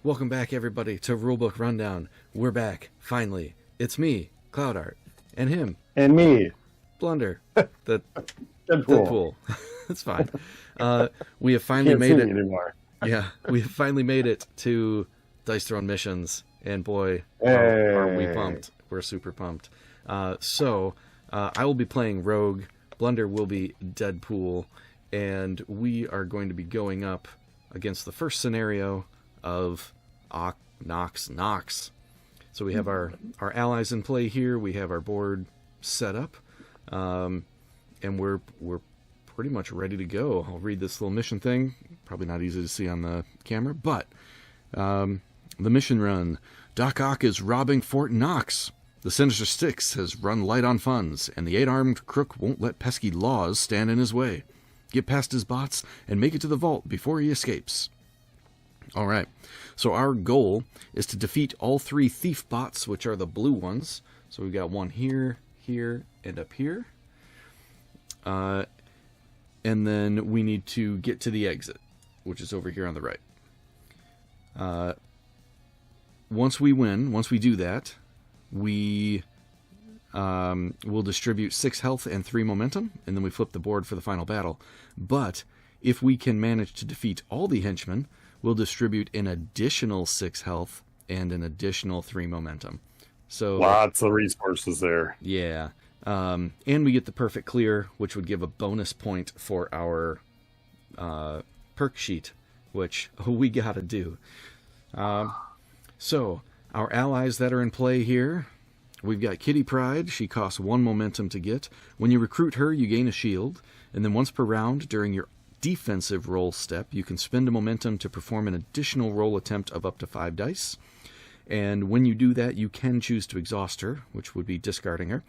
Welcome back, everybody, to Rulebook Rundown. We're back, finally. It's me, Cloud Art, and him. And me. Blunder. The Deadpool. It's fine. We have finally made it. Anymore. Yeah, we have finally made it to Dice Throne missions, and boy, are we pumped. We're super pumped. So, I will be playing Rogue, Blunder will be Deadpool, and we are going to be going up against the first scenario of Nox. So we have our allies in play here, we have our board set up, and we're pretty much ready to go. I'll read this little mission thing, probably not easy to see on the camera, but the mission run. Doc Ock is robbing Fort Knox. The Sinister Six has run light on funds, and the 8-armed crook won't let pesky laws stand in his way. Get past his bots and make it to the vault before he escapes. Alright, so our goal is to defeat all 3 thief bots, which are the blue ones. So we've got one here, here, and up here. And then we need to get to the exit, which is over here on the right. Once we do that, we will distribute 6 health and 3 momentum, and then we flip the board for the final battle. But if we can manage to defeat all the henchmen, we'll distribute an additional 6 health and an additional 3 momentum. So lots of resources there. Yeah. And we get the perfect clear, which would give a bonus point for our perk sheet, which we gotta do. So, our allies that are in play here, we've got Kitty Pryde. She costs 1 momentum to get. When you recruit her, you gain a shield, and then once per round during your defensive roll step, you can spend a momentum to perform an additional roll attempt of up to 5 dice. And when you do that, you can choose to exhaust her, which would be discarding her.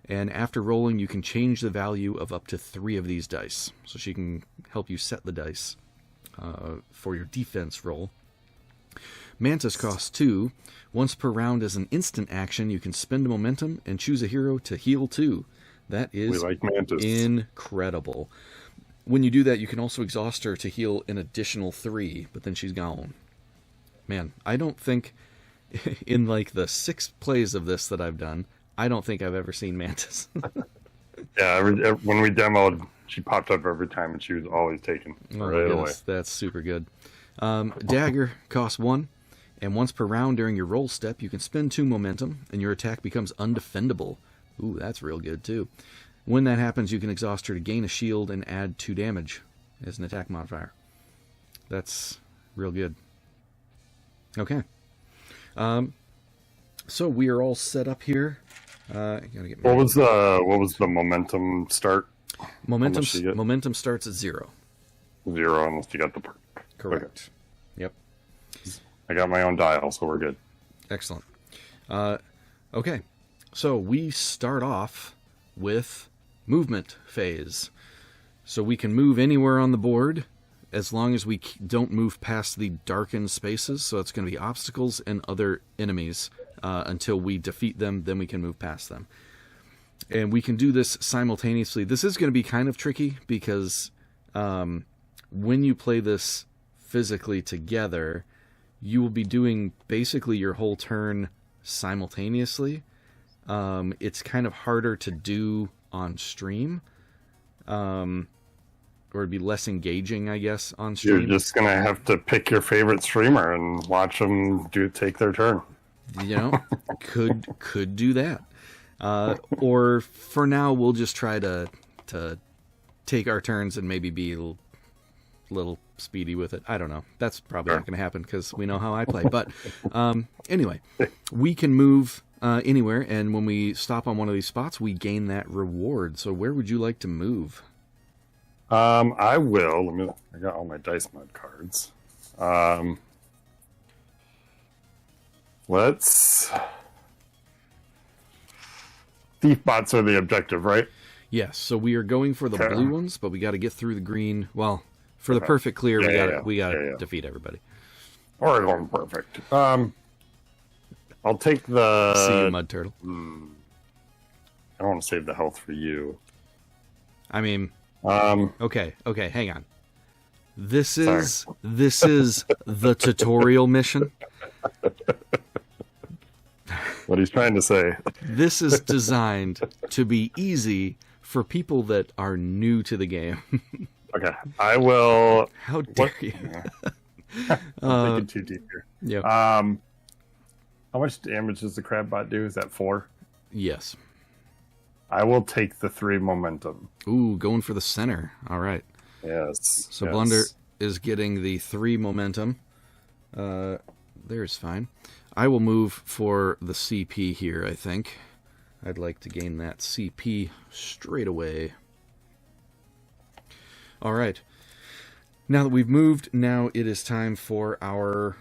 And after rolling, you can change the value of up to 3 of these dice. So she can help you set the dice for your defense roll. Mantis costs 2. Once per round as an instant action, you can spend a momentum and choose a hero to heal 2. That is we like Mantis. Incredible. When you do that, you can also exhaust her to heal an additional 3, but then she's gone. Man, I don't think, in like the 6 plays of this that I've done, I don't think I've ever seen Mantis. Yeah, when we demoed, she popped up every time, and she was always taken right away. That's super good. Dagger costs 1, and once per round during your roll step, you can spend 2 momentum, and your attack becomes undefendable. Ooh, that's real good, too. When that happens, you can exhaust her to gain a shield and add 2 damage as an attack modifier. That's real good. Okay. So we are all set up here. Gotta get what was the momentum start? Momentum starts at 0. 0 unless you got the perk. Correct. Okay. Yep. I got my own dial, so we're good. Excellent. Okay. So we start off with movement phase. So we can move anywhere on the board as long as we don't move past the darkened spaces. So it's going to be obstacles and other enemies until we defeat them. Then we can move past them. And we can do this simultaneously. This is going to be kind of tricky because when you play this physically together, you will be doing basically your whole turn simultaneously. It's kind of harder to do on stream, or it'd be less engaging, I guess, on stream. You're just gonna have to pick your favorite streamer and watch them take their turn. You know, could do that, or for now we'll just try to take our turns and maybe be a little speedy with it. I don't know. That's probably not going to happen because we know how I play. But anyway, we can move anywhere, and when we stop on one of these spots, we gain that reward. So where would you like to move? I will. I got all my dice mud cards. Let's. Thief bots are the objective, right? Yes. So we are going for the blue ones, but we got to get through the green. Well, for the perfect clear, we got to defeat everybody. Or going perfect. I'll take the... See you, Mud Turtle. I don't want to save the health for you. I mean... Okay, hang on. This is the tutorial mission. What he's trying to say. This is designed to be easy for people that are new to the game. Okay, I will. How dare you? I'm thinking too deep here. Yeah. How much damage does the crab bot do? Is that 4? Yes. I will take the 3 momentum. Ooh, going for the center. All right. Yes. So yes. Blunder is getting the 3 momentum. There's fine. I will move for the CP here, I think. I'd like to gain that CP straight away. All right. Now that we've moved, now it is time for our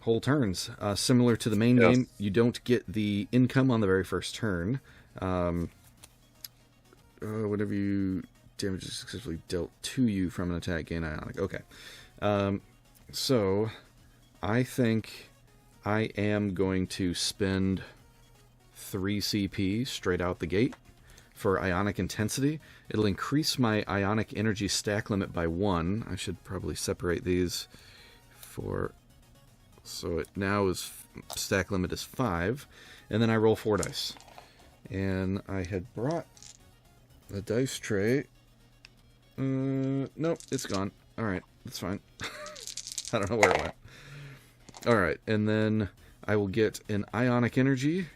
whole turns. Similar to the main game, you don't get the income on the very first turn. Whenever you damage is successfully dealt to you from an attack, gain ionic. Okay. So I think I am going to spend 3 CP straight out the gate for ionic intensity. It'll increase my ionic energy stack limit by 1. I should probably separate these for... So it now is stack limit is 5. And then I roll 4 dice. And I had brought the dice tray. Nope, it's gone. Alright, that's fine. I don't know where it went. Alright, and then I will get an ionic energy.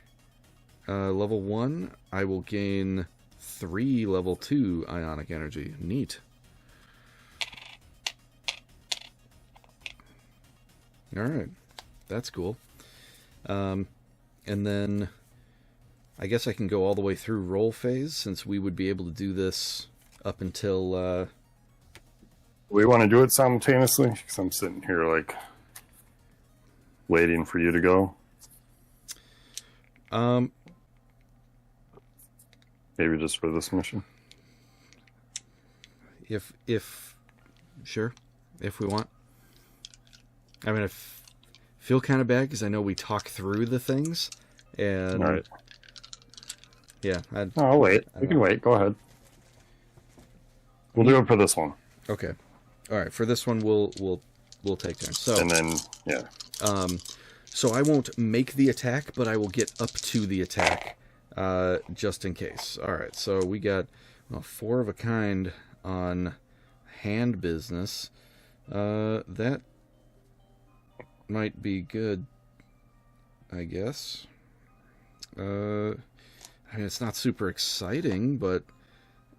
Level 1. I will gain 3 level 2 ionic energy. Neat. Alright. That's cool. And then I guess I can go all the way through roll phase, since we would be able to do this up until... We want to do it simultaneously? Because I'm sitting here, like, waiting for you to go. Maybe just for this mission. If sure, if we want. I mean, I feel kind of bad because I know we talk through the things, and all right. Yeah, I'll wait. We can wait. Go ahead. We'll do it for this one. Okay. All right. For this one, we'll take turns. So and then yeah. So I won't make the attack, but I will get up to the attack, just in case. All right. So we got 4 of a kind on hand business. That might be good, I guess. I mean, it's not super exciting, but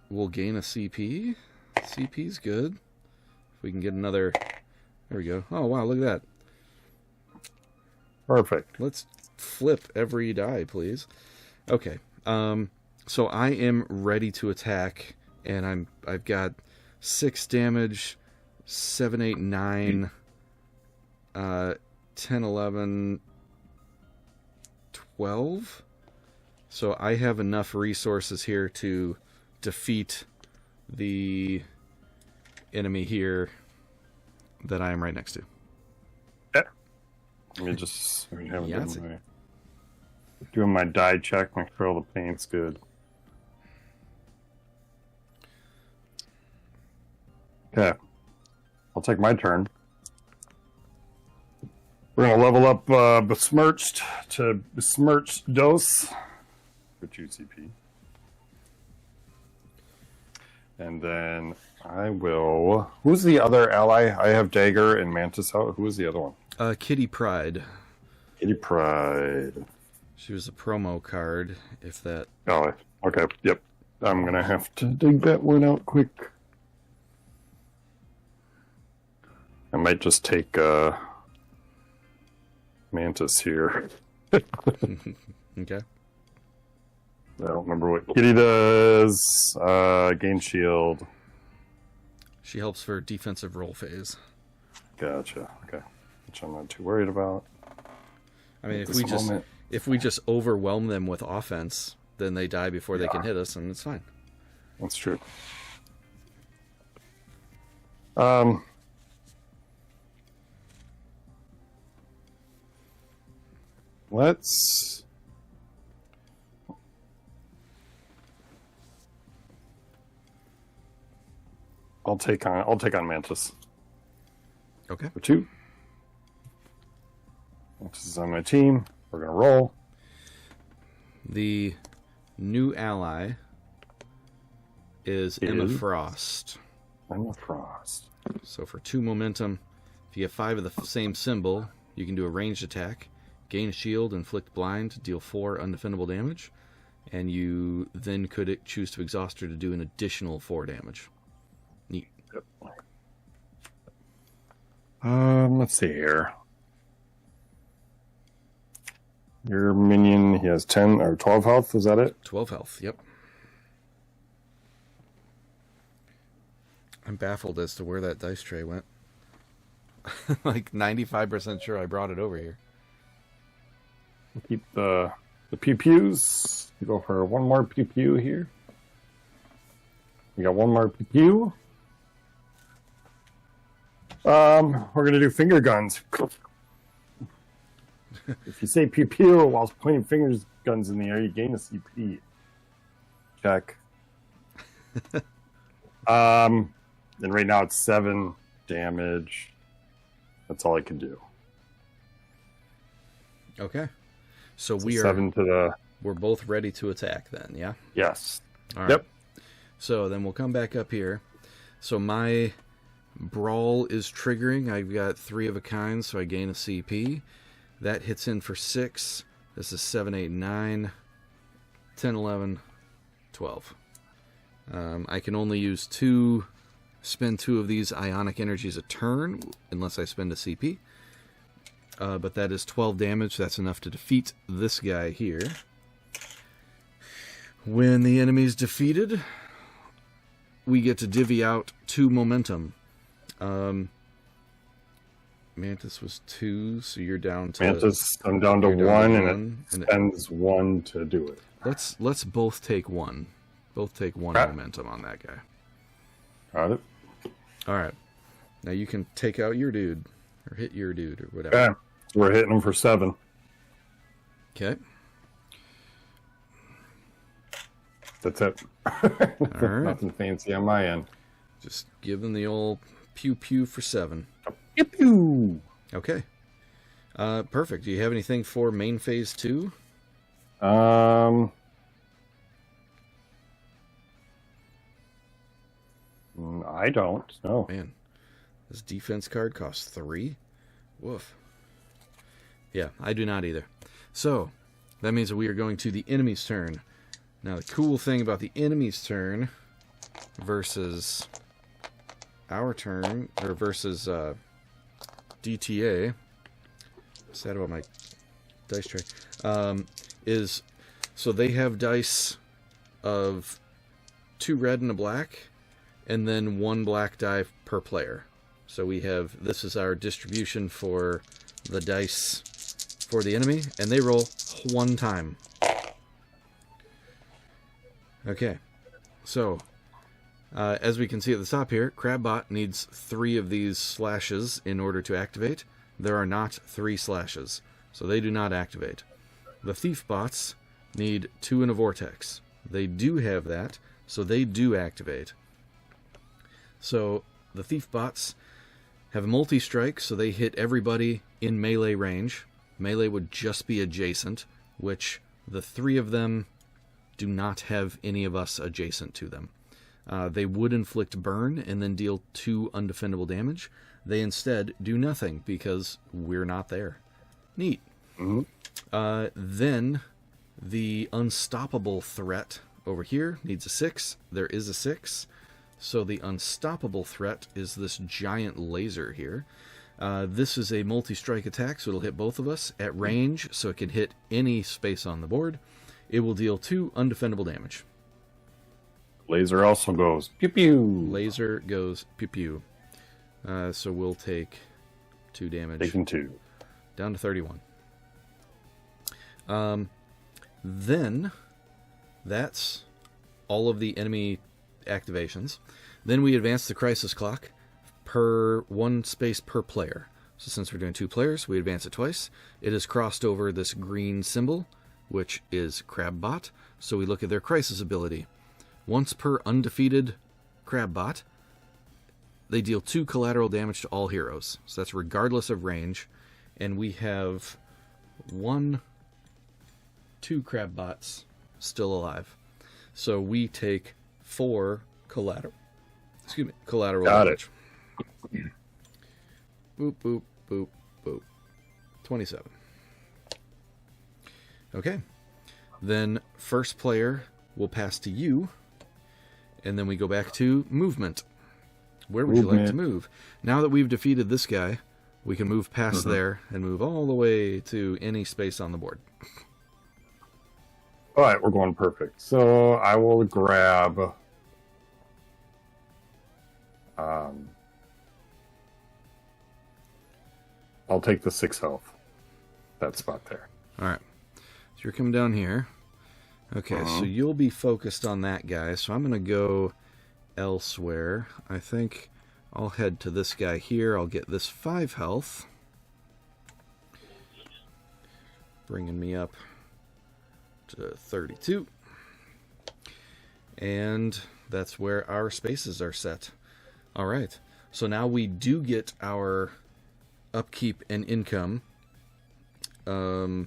we'll gain a CP. CP's good. If we can get another... There we go. Oh, wow, look at that. Perfect. Let's flip every die, please. Okay. So I am ready to attack, and I've got 6 damage, 7, 8, 9, 10, 11, 12. So I have enough resources here to defeat the enemy here that I am right next to. Yeah. Let me just doing my die check, make sure all the paint's good. Okay. I'll take my turn. We're going to level up Besmirched to Besmirched Dose for 2 CP. And then I will... Who's the other ally? I have Dagger and Mantis out. Who is the other one? Kitty Pride. Kitty Pride. She was a promo card, if that... Oh, okay. Yep. I'm going to have to dig that one out quick. I might just take Mantis here. Okay. I don't remember what Kitty does. Gain shield. She helps for defensive roll phase. Gotcha. Okay. Which I'm not too worried about. I mean, if we just overwhelm them with offense, then they die before they can hit us, and it's fine. That's true. I'll take on Mantis. Okay. For 2. This is on my team. We're going to roll. The new ally is Emma Frost. Emma Frost. So for 2 momentum, if you have 5 of the same symbol, you can do a ranged attack, gain a shield, inflict blind, deal 4 undefendable damage, and you then could choose to exhaust her to do an additional 4 damage. Neat. Yep. Let's see here. Your minion, he has 10 or 12 health, is that it? 12 health, yep. I'm baffled as to where that dice tray went. Like 95% sure I brought it over here. Keep the pew-pews. You go for one more pew-pew here. We got one more pew-pew. We're going to do finger guns. If you say pew-pew while pointing fingers guns in the air, you gain a CP. Check. And right now it's 7 damage. That's all I can do. Okay. So we are 7 to the... We're both ready to attack then, yeah? Yes. All right. Yep. So then we'll come back up here. So my brawl is triggering. I've got 3 of a kind, so I gain a CP. That hits in for 6. This is 7, 8, 9, 10, 11, 12. I can only use 2, spend 2 of these ionic energies a turn, unless I spend a CP. But that is 12 damage. That's enough to defeat this guy here. When the enemy's defeated, we get to divvy out 2 momentum. Mantis was 2, so you're down to... Mantis, I'm down to 1, and it spends 1 to do it. Let's both take 1. Both take 1 momentum on that guy. Got it. All right. Now you can take out your dude, or hit your dude, or whatever. Okay. We're hitting him for 7. Okay. That's it. All right. Nothing fancy on my end. Just give them the old pew-pew for 7. Pew-pew! Okay. Perfect. Do you have anything for main phase 2? I don't. No. Man, this defense card costs 3. Woof. Yeah, I do not either. So, that means that we are going to the enemy's turn. Now, the cool thing about the enemy's turn versus our turn, or versus DTA, sad about my dice tray, is so they have dice of 2 red and a black, and then 1 black die per player. So we have, this is our distribution for the dice for the enemy, and they roll 1 time. Okay, so as we can see at the top here, Crabbot needs 3 of these slashes in order to activate. There are not 3 slashes, so they do not activate. The Thief Bots need 2 in a Vortex. They do have that, so they do activate. So the Thief Bots have a multi-strike, so they hit everybody in melee range. Melee would just be adjacent, which the 3 of them do not have any of us adjacent to them. They would inflict burn and then deal 2 undefendable damage. They instead do nothing because we're not there. Neat. Mm-hmm. Then the unstoppable threat over here needs a 6. There is a 6. So the unstoppable threat is this giant laser here. This is a multi-strike attack, so it'll hit both of us at range, so it can hit any space on the board. It will deal 2 undefendable damage. Laser also goes pew-pew. Laser goes pew-pew. So we'll take 2 damage. Taking 2. Down to 31. Then, that's all of the enemy activations. Then we advance the crisis clock per 1 space per player. So since we're doing 2 players, we advance it twice. It has crossed over this green symbol, which is Crabbot. So we look at their crisis ability. Once per undefeated Crabbot, they deal 2 collateral damage to all heroes. So that's regardless of range. And we have two crab bots still alive. So we take 4 collateral. Excuse me, collateral damage. Boop, boop, boop, boop. 27. Okay. Then first player will pass to you, and then we go back to movement. Where would you like to move? Now that we've defeated this guy, we can move past there and move all the way to any space on the board. All right, we're going perfect. So I will grab... I'll take the 6 health. That spot there. All right. So you're coming down here. Okay, so you'll be focused on that guy. So I'm going to go elsewhere. I think I'll head to this guy here. I'll get this 5 health. Bringing me up to 32. And that's where our spaces are set. All right. So now we do get our upkeep and income. I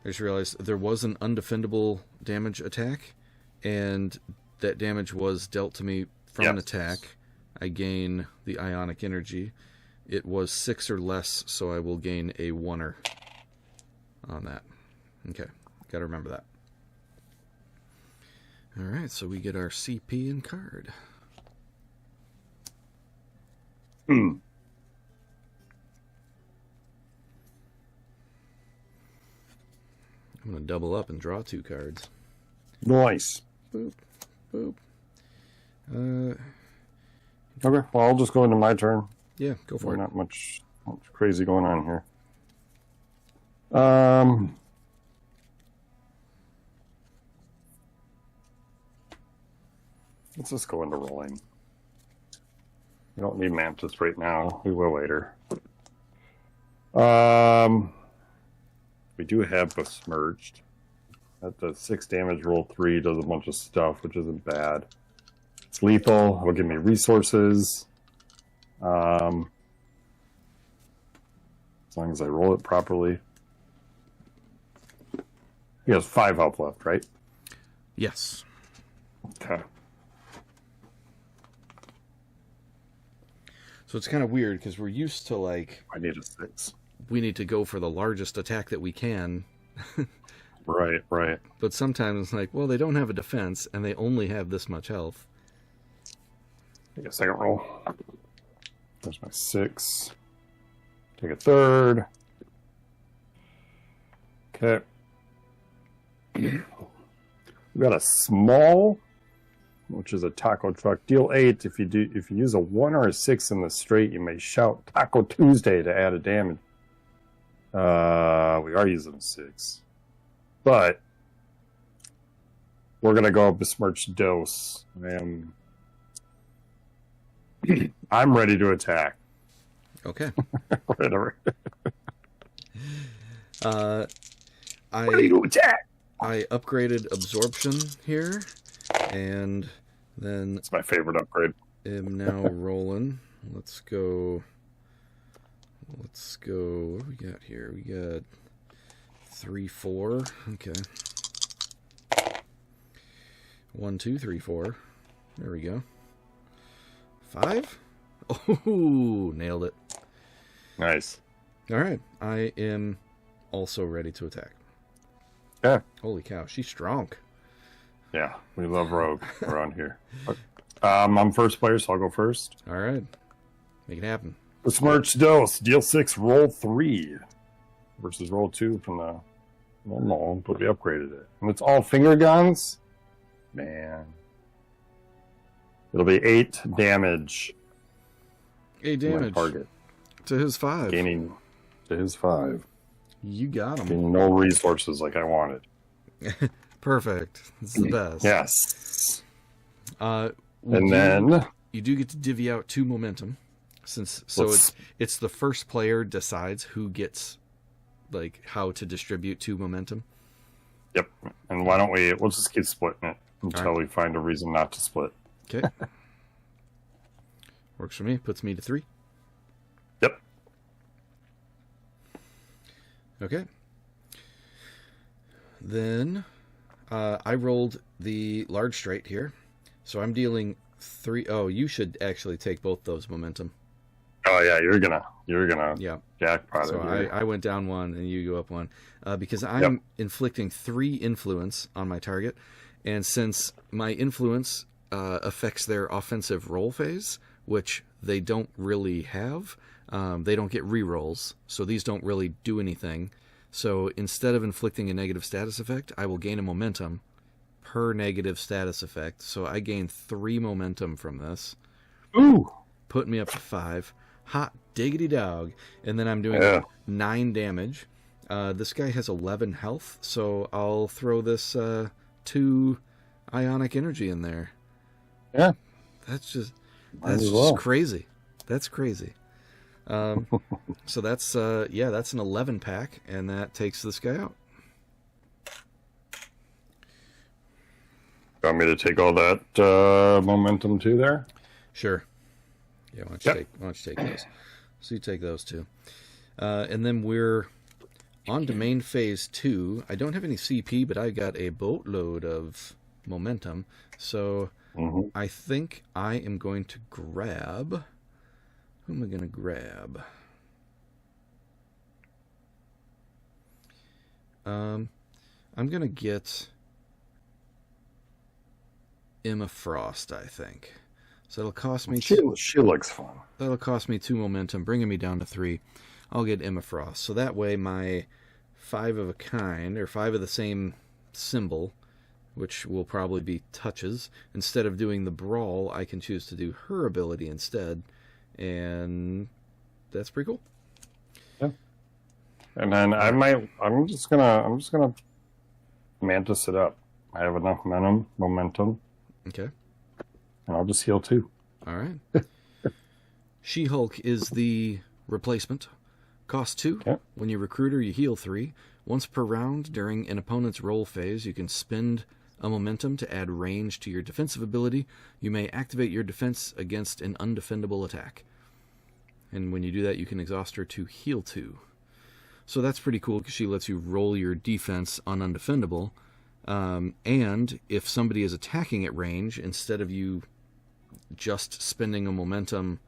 just realized there was an undefendable damage attack, and that damage was dealt to me from an attack. I gain the ionic energy. It was 6 or less, so I will gain a 1-er on that. Okay, gotta remember that. Alright, so we get our CP and card. I'm going to double up and draw 2 cards. Nice. Boop, boop. Okay, well, I'll just go into my turn. Yeah, go for it. Not much crazy going on here. Let's just go into rolling. We don't need Mantis right now. We will later. We do have besmirched. That does 6 damage, roll 3, does a bunch of stuff, which isn't bad. It's lethal. It'll give me resources. As long as I roll it properly. He has 5 health left, right? Yes. Okay. So it's kind of weird because we're used to, like... I need a 6. We need to go for the largest attack that we can. Right. But sometimes it's like, well, they don't have a defense, and they only have this much health. Take a second roll. There's my 6. Take a 3rd. Okay. We got a small, which is a taco truck. Deal 8. If you use a 1 or a 6 in the straight, you may shout Taco Tuesday to add a damage. We are using 6. But we're gonna go besmirched dose. I'm ready to attack. Okay. Ready to attack. I upgraded absorption here, and then it's my favorite upgrade. Am now rolling. Let's go. What do we got here? We got 3, 4. Okay. 1, 2, 3, 4. There we go. 5. Oh, nailed it. Nice. All right. I am also ready to attack. Yeah. Holy cow, she's strong. Yeah, we love Rogue around here. I'm first player, so I'll go first. All right. Make it happen. Besmirched dose. Deal 6, roll 3. Versus roll 2 from the normal, but we upgraded it. And it's all finger guns? Man. It'll be 8 damage. 8 damage. Target. To his 5. Gaining to his 5. You got him. Gaining no resources like I wanted. Perfect. It's the best. Yes. Then you do get to divvy out 2 momentum. It's the first player decides who gets, like, how to distribute 2 momentum. Yep. And why don't we'll just keep splitting it until we find a reason not to split. Okay. Works for me. Puts me to 3. Yep. Okay. Then I rolled the large straight here. So I'm dealing 3. Oh, you should actually take both those momentum. Oh yeah, you're gonna Yeah. jackpot So it. I went down 1 and you go up 1 because I'm inflicting 3 influence on my target, and since my influence affects their offensive roll phase, which they don't really have, they don't get rerolls, so these don't really do anything. So instead of inflicting a negative status effect, I will gain a momentum per negative status effect. So I gain 3 momentum from this. Ooh, Put me up to 5. Hot diggity dog. And then I'm doing 9 damage. This guy has 11 health, so I'll throw this 2 ionic energy in there. Yeah. That's just well. crazy. That's crazy. So that's that's an 11 pack, and that takes this guy out. Want me to take all that momentum too there? Sure. Yeah, why don't you take those? So you take those 2. And then we're on to main phase 2. I don't have any CP, but I got a boatload of momentum. So I think I am going to grab... Who am I going to grab? I'm going to get Emma Frost, I think. So it'll cost me... She looks fun. That'll cost me 2 momentum, bringing me down to 3. I'll get Emma Frost. So that way my 5 of a kind, or 5 of the same symbol, which will probably be touches, instead of doing the brawl, I can choose to do her ability instead. And that's pretty cool. Yeah. And then I'm just gonna mantis it up. I have enough momentum. Okay. And I'll just heal 2. All right. She-Hulk is the replacement. Cost 2. Okay. When you recruit her, you heal 3. Once per round during an opponent's roll phase, you can spend a momentum to add range to your defensive ability. You may activate your defense against an undefendable attack. And when you do that, you can exhaust her to heal 2. So that's pretty cool because she lets you roll your defense on undefendable. And if somebody is attacking at range, instead of you just spending a momentum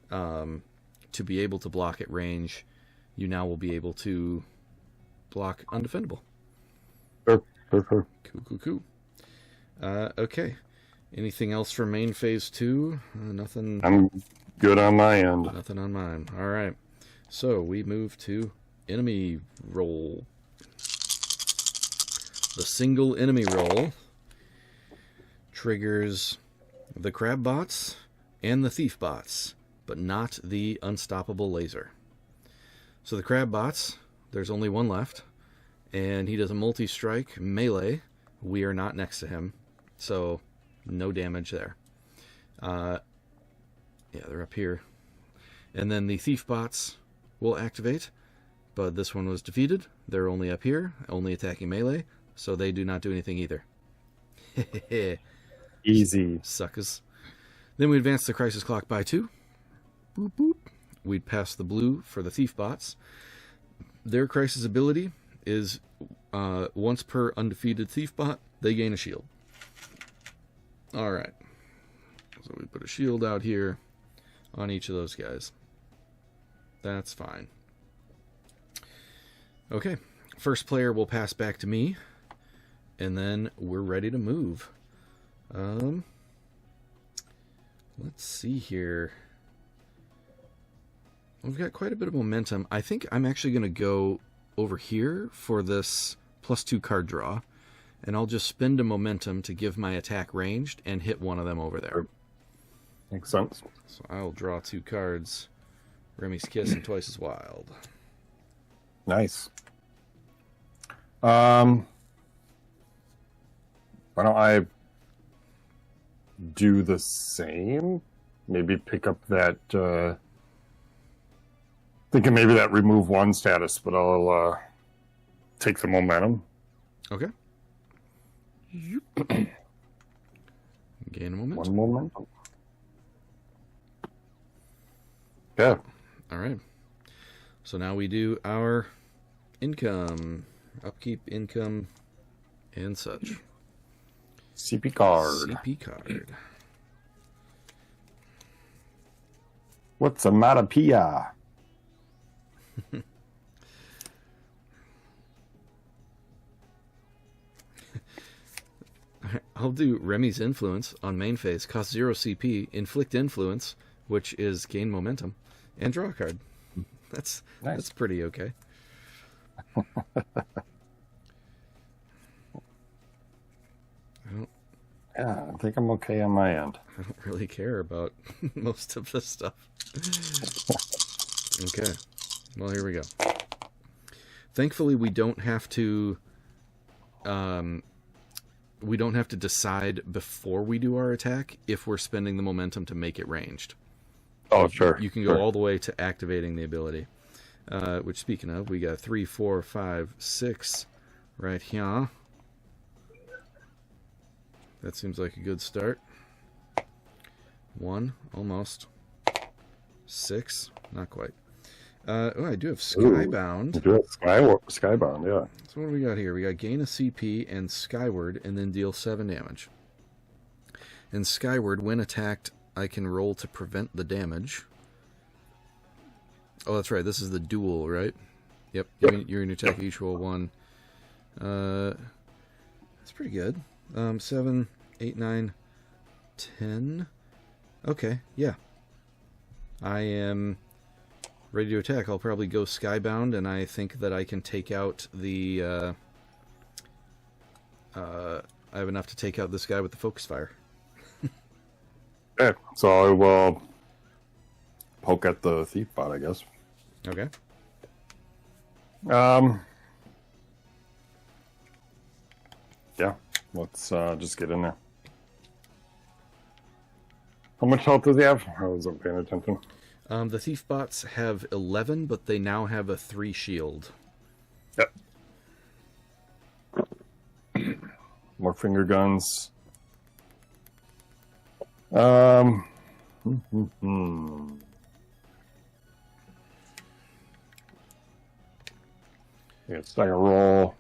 to be able to block at range, you now will be able to block undefendable. Cool. Okay. Anything else for main phase 2? Nothing. I'm good on my end. Nothing on mine. All right. So we move to enemy roll. The single enemy roll triggers the crab bots and the thief bots, but not the unstoppable laser. So the crab bots, there's only 1 left, and he does a multi-strike melee. We are not next to him, so no damage there. Yeah, they're up here. And then the thief bots will activate, but this one was defeated. They're only up here, only attacking melee, so they do not do anything either. Easy. Suckers. Then we advance the crisis clock by 2. Boop, boop. We'd pass the blue for the thief bots. Their crisis ability is once per undefeated thief bot, they gain a shield. Alright. So we put a shield out here on each of those guys. That's fine. Okay. First player will pass back to me. And then we're ready to move. Let's see here. We've got quite a bit of momentum. I think I'm actually going to go over here for this +2 card draw. And I'll just spend a momentum to give my attack ranged and hit one of them over there. Makes sense. So I'll draw 2 cards. Remy's Kiss and Twice as Wild. Nice. Why don't I do the same? Maybe pick up that... thinking maybe that remove 1 status, but I'll take the momentum. Okay. Gain a moment. 1 momentum. Yeah. All right. So now we do our Income, upkeep, income, and such. CP card. CP card. What's a matapia? I'll do Remy's Influence on main phase. Cost 0 CP. Inflict Influence, which is gain momentum, and draw a card. That's pretty okay. I think I'm okay on my end. I don't really care about most of this stuff. Okay. Well, here we go. Thankfully, we don't have to decide before we do our attack if we're spending the momentum to make it ranged. Oh, sure. You can go all the way to activating the ability. Which, speaking of, we got 3, 4, 5, 6 right here. That seems like a good start. 1, almost. 6, not quite. I do have Skybound. You do have Skybound, yeah. So what do we got here? We got gain a CP and Skyward, and then deal 7 damage. And Skyward, when attacked, I can roll to prevent the damage. Oh, that's right. This is the duel, right? Yep. You're going to attack each roll 1. That's pretty good. 7, 8, 9, 10. Okay, yeah. I am ready to attack. I'll probably go Skybound, and I think that I can take out the... I have enough to take out this guy with the focus fire. Okay, so I will poke at the thief bot, I guess. Okay. Yeah, let's just get in there. How much health does he have? I wasn't paying attention. The thief bots have 11, but they now have a 3 shield. Yep. More finger guns. Yeah, second roll.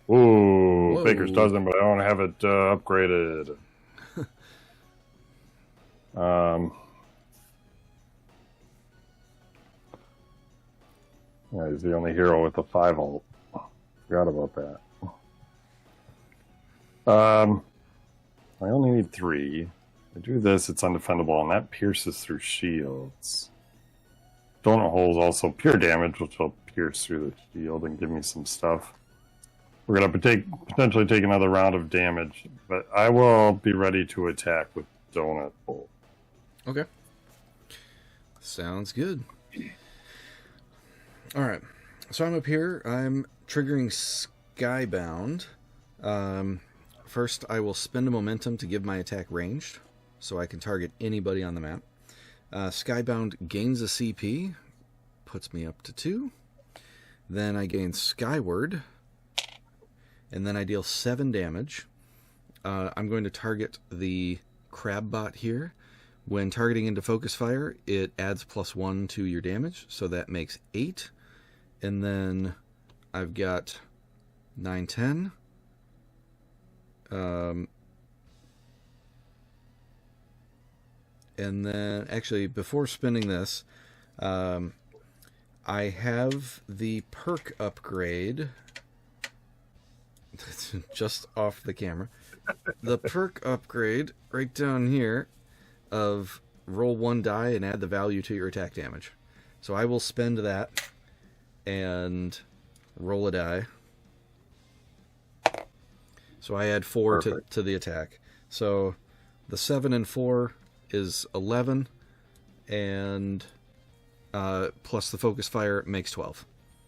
Ooh, Whoa. Baker's dozen, but I don't have it upgraded. Yeah, he's the only hero with a 5 ult. Forgot about that. I only need 3. If I do this, it's undefendable, and that pierces through shields. Donut hole is also pure damage, which will pierce through the shield and give me some stuff. We're going to potentially take another round of damage, but I will be ready to attack with Donut hole. Okay. Sounds good. Alright. So I'm up here. I'm triggering Skybound. First, I will spend a momentum to give my attack ranged, so I can target anybody on the map. Skybound gains a CP, puts me up to 2. Then I gain Skyward, and then I deal 7 damage. I'm going to target the crab bot here. When targeting into focus fire, it adds +1 to your damage, so that makes 8. And then I've got 9, 10. And then, actually, before spinning this, I have the perk upgrade. Just off the camera. The perk upgrade right down here of roll 1 die and add the value to your attack damage. So I will spend that and roll a die. So I add 4 to the attack. So the 7 and 4 is 11, and plus the focus fire makes 12.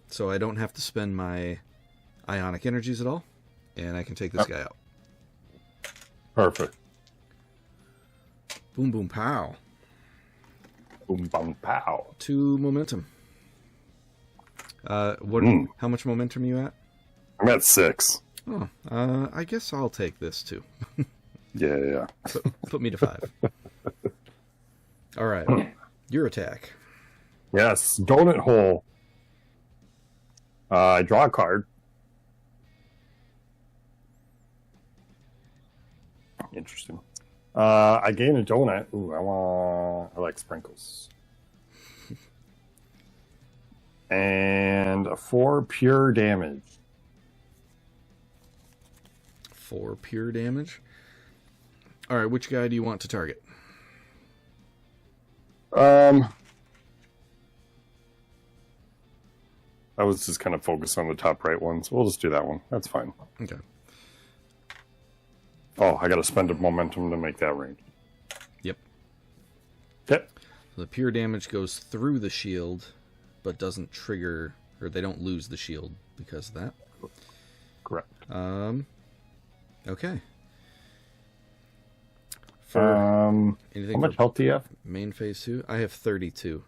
So I don't have to spend my ionic energies at all, and I can take this guy out. Perfect. Boom, boom, pow. Boom, boom, pow. 2 momentum. How much momentum are you at? I'm at 6. Oh, I guess I'll take this too. Yeah. Put me to 5. All right, your attack. Yes, donut hole. I draw a card. Interesting. I gain a donut. Ooh, I like sprinkles. And a 4 pure damage. 4 pure damage. All right, which guy do you want to target? I was just kind of focused on the top right one, so we'll just do that one. That's fine. Okay. Oh, I got to spend a momentum to make that range. Yep. Okay. So the pure damage goes through the shield, but doesn't trigger, or they don't lose the shield because of that. Correct. Okay. How anything much health do you have? Main phase 2? I have 32.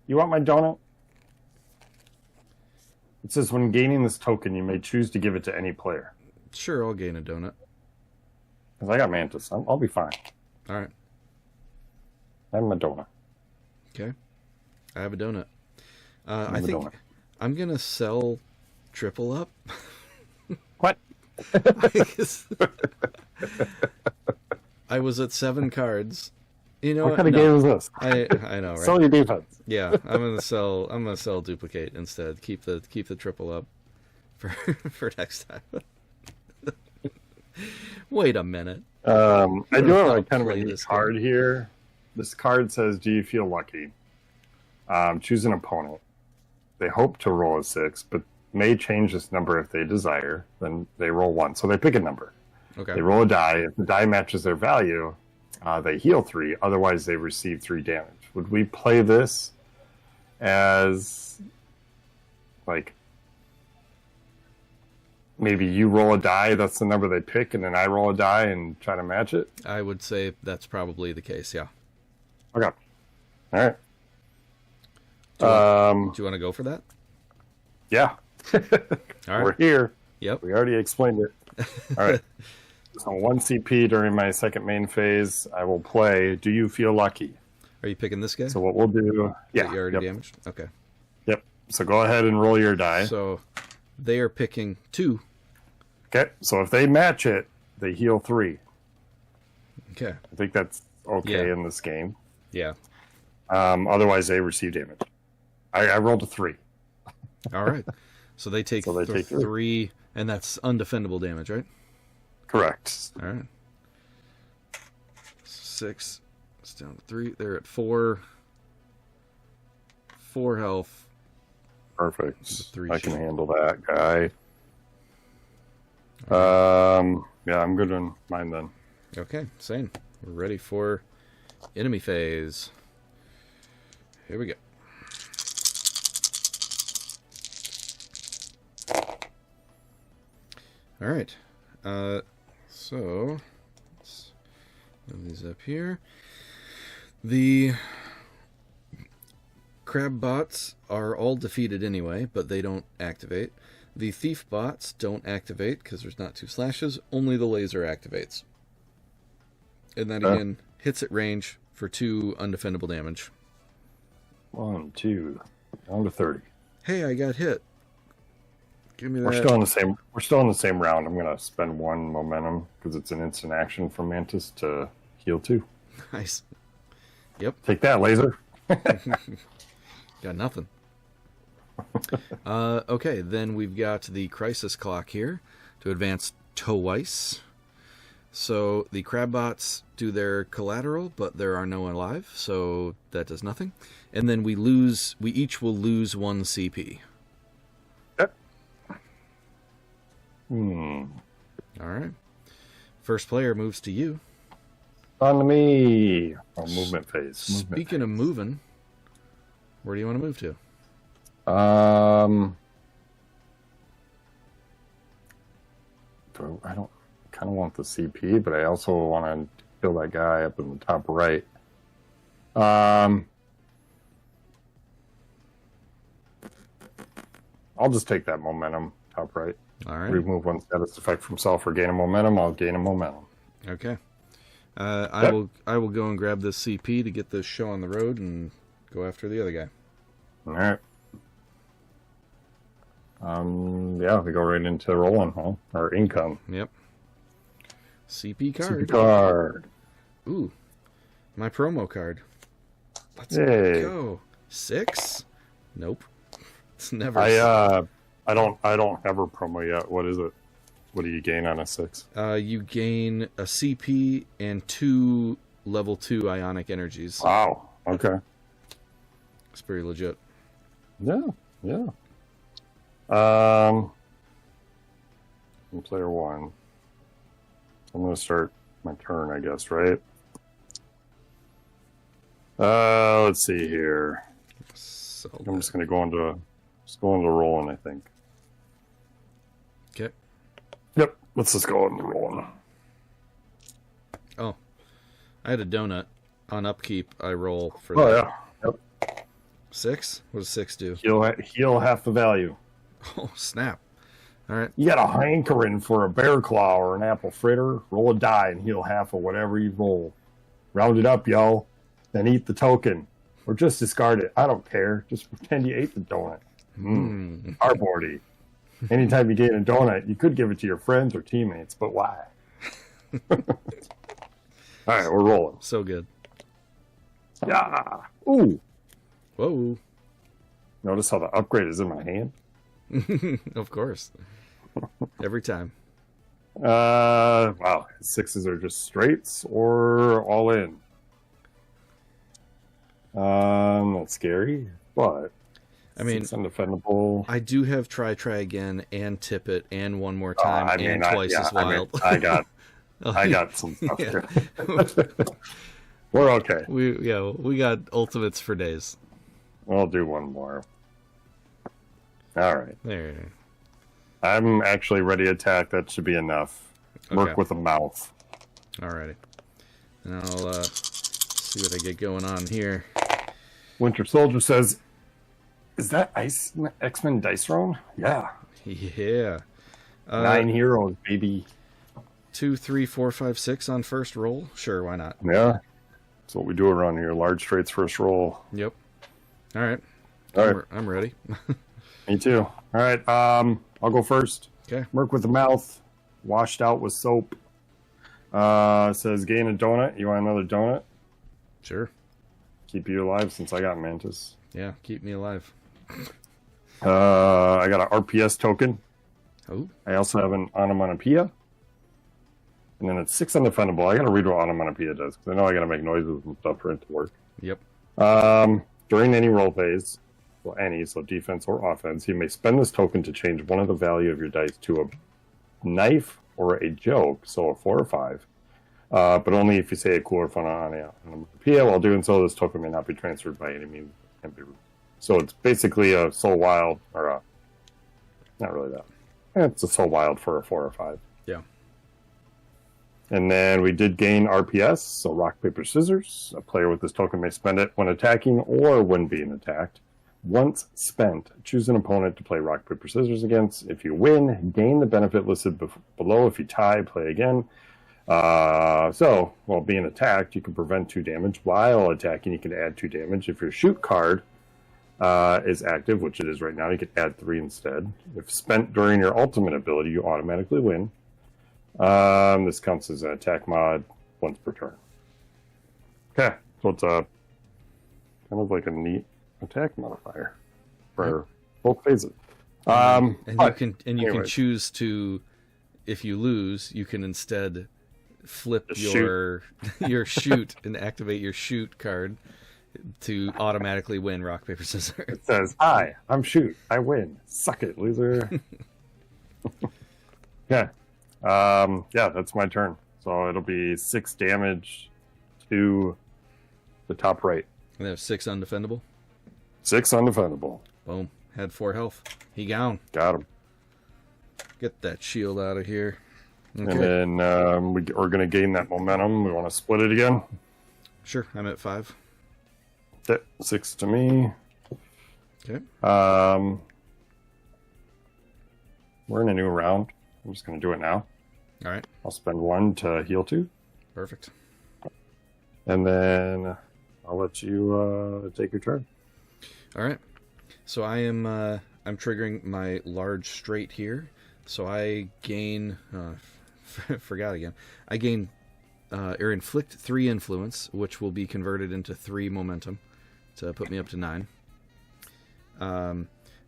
You want my donut? It says when gaining this token, you may choose to give it to any player. Sure, I'll gain a donut. Because I got Mantis. I'll be fine. All right. I have my donut. Okay. I have a donut. I think I'm going to sell triple up. What? I was at 7 cards. You know what kind of game is this? I know, right? Sell your defense. Yeah, I'm gonna sell duplicate instead. Keep the triple up for next time. Wait a minute. I do have like kind of a neat card here. This card says, "Do you feel lucky?" Choose an opponent. They hope to roll a 6, but may change this number if they desire. Then they roll 1. So they pick a number. Okay. They roll a die. If the die matches their value, they heal 3. Otherwise, they receive 3 damage. Would we play this as, like, maybe you roll a die, that's the number they pick, and then I roll a die and try to match it? I would say that's probably the case, yeah. Okay. All right. Do you want to go for that? Yeah. All right. We're here. Yep. We already explained it. All right. So 1 CP during my second main phase, I will play Do You Feel Lucky? Are you picking this guy? So what we'll do... Yeah. You already damaged? Okay. Yep. So go ahead and roll your die. So they are picking 2. Okay. So if they match it, they heal 3. Okay. I think that's okay in this game. Yeah. Otherwise, they receive damage. I rolled a 3. All right. So they take, take 3, and that's undefendable damage, right? Correct. All right. 6. It's down to 3. They're at 4. 4 health. Perfect. 3 I can shield. handle that guy. Yeah, I'm good on mine then. Okay, same. We're ready for enemy phase. Here we go. All right. So let's move these up here. The crab bots are all defeated anyway, but they don't activate. The thief bots don't activate because there's not 2 slashes. Only the laser activates. And that again hits at range for 2 undefendable damage. 1, 2, down to 30. Hey, I got hit. Give me that. We're still in the same round. I'm gonna spend 1 momentum because it's an instant action from Mantis to heal 2. Nice. Yep. Take that, laser. Got nothing. Okay, then we've got the crisis clock here to advance twice. So the crab bots do their collateral, but there are no alive, so that does nothing. And then we each will lose 1 CP. Yep. All right. First player moves to you. On to me. Oh, movement phase. Speaking of moving, where do you want to move to? I don't kind of want the CP, but I also want to kill that guy up in the top right. I'll just take that momentum, top right. All right. Remove 1 status effect from self or gain a momentum. I'll gain a momentum. Okay. I will go and grab this CP to get this show on the road and go after the other guy. All right. Yeah, we go right into rolling, huh? Or income. Yep. CP card. CP card. Ooh, my promo card. Let's Hey. go. 6? Nope. It's never. I don't have a promo yet. What is it? What do you gain on a 6? You gain a CP and 2 level 2 ionic energies. Wow. Okay. It's pretty legit. Yeah. In player 1. I'm gonna start my turn, I guess, right? Let's see here. So I'm just gonna go into rolling, I think. Okay. Yep. Let's just go into rolling. Oh, I had a donut on upkeep. I roll for Oh that. yeah. Yep. 6? What does 6 do? Heal half the value. Oh, snap. All right. You got a hankering for a bear claw or an apple fritter, roll a die and heal half of whatever you roll. Round it up, yo. Then eat the token. Or just discard it. I don't care. Just pretend you ate the donut. Cardboardy. Anytime you gain a donut, you could give it to your friends or teammates, but why? All right, we're rolling. So good. Yeah. Ooh. Whoa. Notice how the upgrade is in my hand? Of course. Every time. Wow. 6s are just straights or all in. That's scary, but I mean, it's undefendable. I do have try again and tip it and one more time and twice as wild. I got some stuff here. We're okay. We got ultimates for days. I'll do one more. All right. There. I'm actually ready to attack. That should be enough. Work with a mouth. Alrighty. And I'll see what I get going on here. Winter Soldier says, "Is that X-Men Dice Throne?" Yeah. Yeah. 9 heroes, baby. 2, 3, 4, 5, 6 on first roll. Sure, why not? Yeah. That's what we do around here. Large straights first roll. Yep. All right. I'm ready. Me too. All right. I'll go first. Okay. Work with the mouth. Washed out with soap. Says gain a donut. You want another donut? Sure. Keep you alive since I got Mantis. Yeah, keep me alive. I got an RPS token. Oh. I also have an onomatopoeia. And then it's 6 undefendable. I gotta read what onomatopoeia does, because I know I gotta make noises and stuff for it to work. Yep. During any roll phase, so defense or offense, you may spend this token to change one of the value of your dice to a knife or a joke, so a 4 or 5. But only if you say a cool or fun onomatopoeia. While doing so, this token may not be transferred by any means. So it's basically a soul wild, or not really that. It's a soul wild for a 4 or 5. Yeah. And then we did gain RPS, so rock, paper, scissors. A player with this token may spend it when attacking or when being attacked. Once spent, choose an opponent to play rock, paper, scissors against. If you win, gain the benefit listed below. If you tie, play again. So, while being attacked, you can prevent 2 damage. While attacking, you can add 2 damage. If your shoot card is active, which it is right now, you can add 3 instead. If spent during your ultimate ability, you automatically win. This counts as an attack mod once per turn. Okay, so it's a kind of like a neat attack modifier for both phases. And you can choose to, if you lose, you can instead flip your shoot and activate your shoot card to automatically win rock paper scissors. It says, "Hi, I'm shoot. I win. Suck it, loser." Yeah. Yeah, that's my turn. So it'll be 6 damage to the top right. And they have 6 undefendable. 6 undefendable. Boom. Had 4 health. He gone. Got him. Get that shield out of here. Okay. And then we're going to gain that momentum. We want to split it again. Sure, I'm at 5. 6 to me. Okay. We're in a new round. I'm just going to do it now. All right. I'll spend 1 to heal 2. Perfect. And then I'll let you take your turn. All right. So I'm triggering my large straight here. So I gain, forgot again. I gain or inflict 3 influence, which will be converted into 3 momentum to put me up to 9.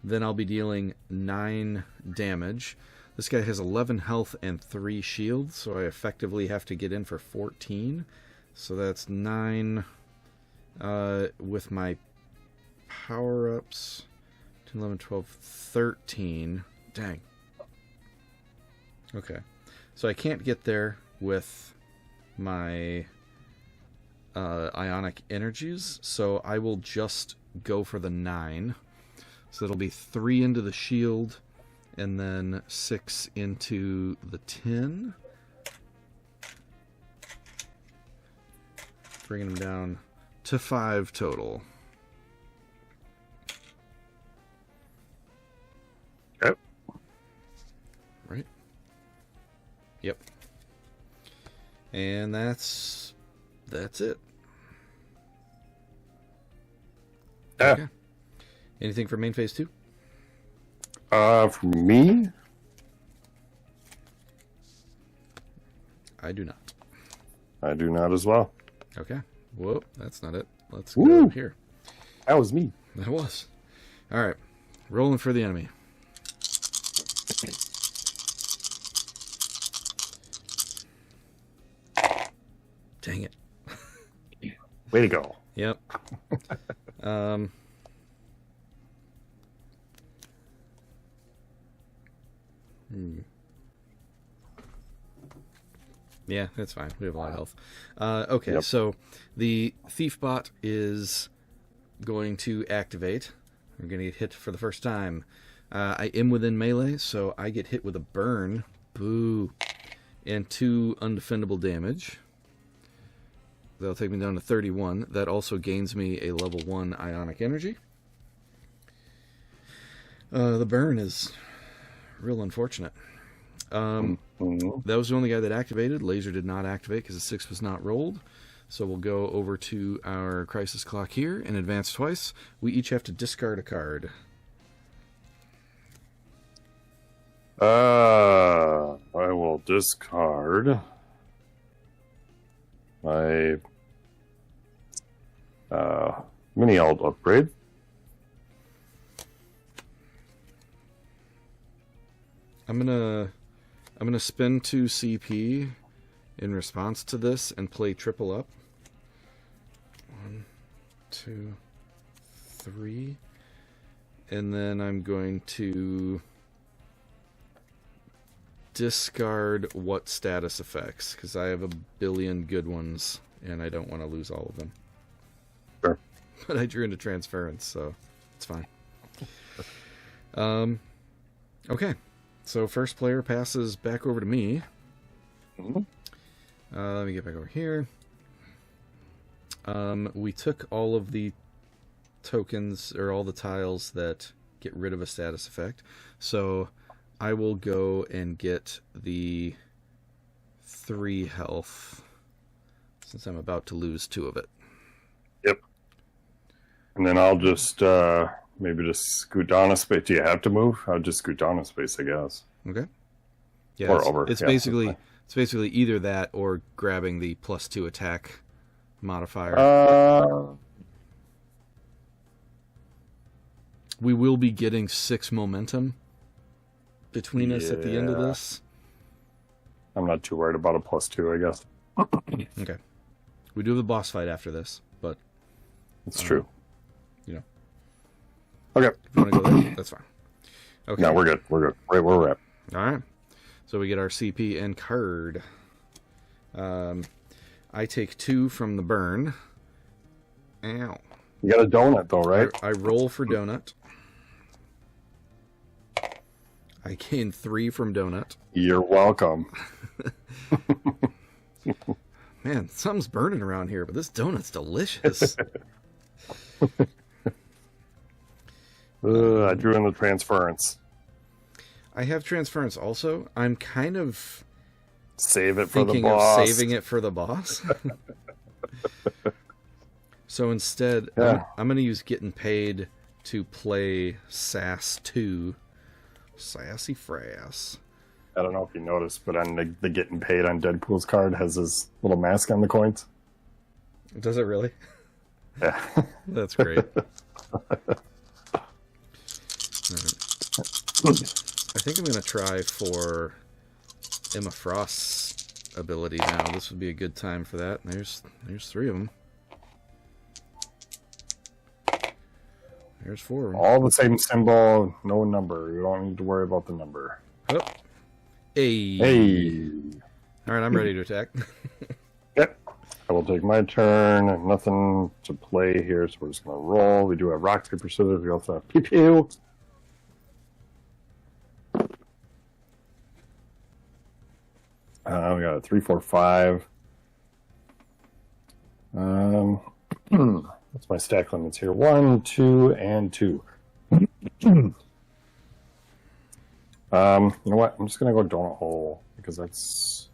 Then I'll be dealing 9 damage. This guy has 11 health and 3 shields, so I effectively have to get in for 14. So that's 9 with my power-ups. 10, 11, 12, 13. Dang. Okay. So I can't get there with my ionic energies, so I will just go for the 9. So it'll be 3 into the shield, and then 6 into the 10. Bringing them down to 5 total. Yep. Right? Yep. And that's it. Yeah. Okay. Anything for main phase 2? For me? I do not. I do not as well. Okay. Whoa, that's not it. Let's Woo! go here. That was me. That was. All right. Rolling for the enemy. Dang it. Way to go. Yep. Yeah, that's fine. We have a lot of health. Okay, Yep. so the Thief Bot is going to activate. We're going to get hit for the first time. I am within melee, so I get hit with a burn. Boo. And 2 undefendable damage. That'll take me down to 31. That also gains me a level 1 ionic energy. The burn is real unfortunate. That was the only guy that activated. Laser did not activate because the 6 was not rolled. So we'll go over to our crisis clock here and advance twice. We each have to discard a card. I will discard my mini alt upgrade. I'm gonna spend 2 CP in response to this and play triple up. 1, 2, 3, and then I'm going to discard what status effects, because I have a billion good ones and I don't want to lose all of them. Sure. But I drew into transference, so it's fine. Okay, so first player passes back over to me. Let me get back over here. We took all of the tokens, or all the tiles that get rid of a status effect, so I will go and get the 3 health, since I'm about to lose 2 of it. Yep. And then I'll just maybe just scoot down a space. Do you have to move? I'll just scoot down a space, I guess. Okay. Yeah, Or it's, over. it's Yeah, basically either that or grabbing the +2 attack modifier. We will be getting 6 momentum between us at the end of this. I'm not too worried about a +2, I guess. Okay. We do have the boss fight after this, but It's true. you know, Okay. if you want to go there, that's fine. Okay. No, we're good. We're good. Right where we're at. All right. So we get our CP and card. I take 2 from the burn. Ow. You got a donut, though, right? I roll for donut. I gain 3 from donut. You're welcome. Man, something's burning around here, but this donut's delicious. I drew in the transference. I have transference also. I'm kind of Save it for the thinking boss. of saving it for the boss. So instead, Yeah. I'm going to use getting paid to play Sass 2. Sassy Frass. I don't know if you noticed, but on the getting paid on Deadpool's card has his little mask on the coins. Does it really? Yeah. That's great. Right. I think I'm going to try for Emma Frost's ability now. This would be a good time for that. There's 3 of them. There's 4 of them. All the same symbol, no number. You don't need to worry about the number. Oh. Hey. Hey. All right, I'm ready to attack. Yep. I will take my turn. Nothing to play here, so we're just going to roll. We do have rock, paper, scissors. We also have pew pew. We got a 3, 4, 5. What's my stack limits here? 1, 2, and 2. You know what? I'm just gonna go donut hole because that's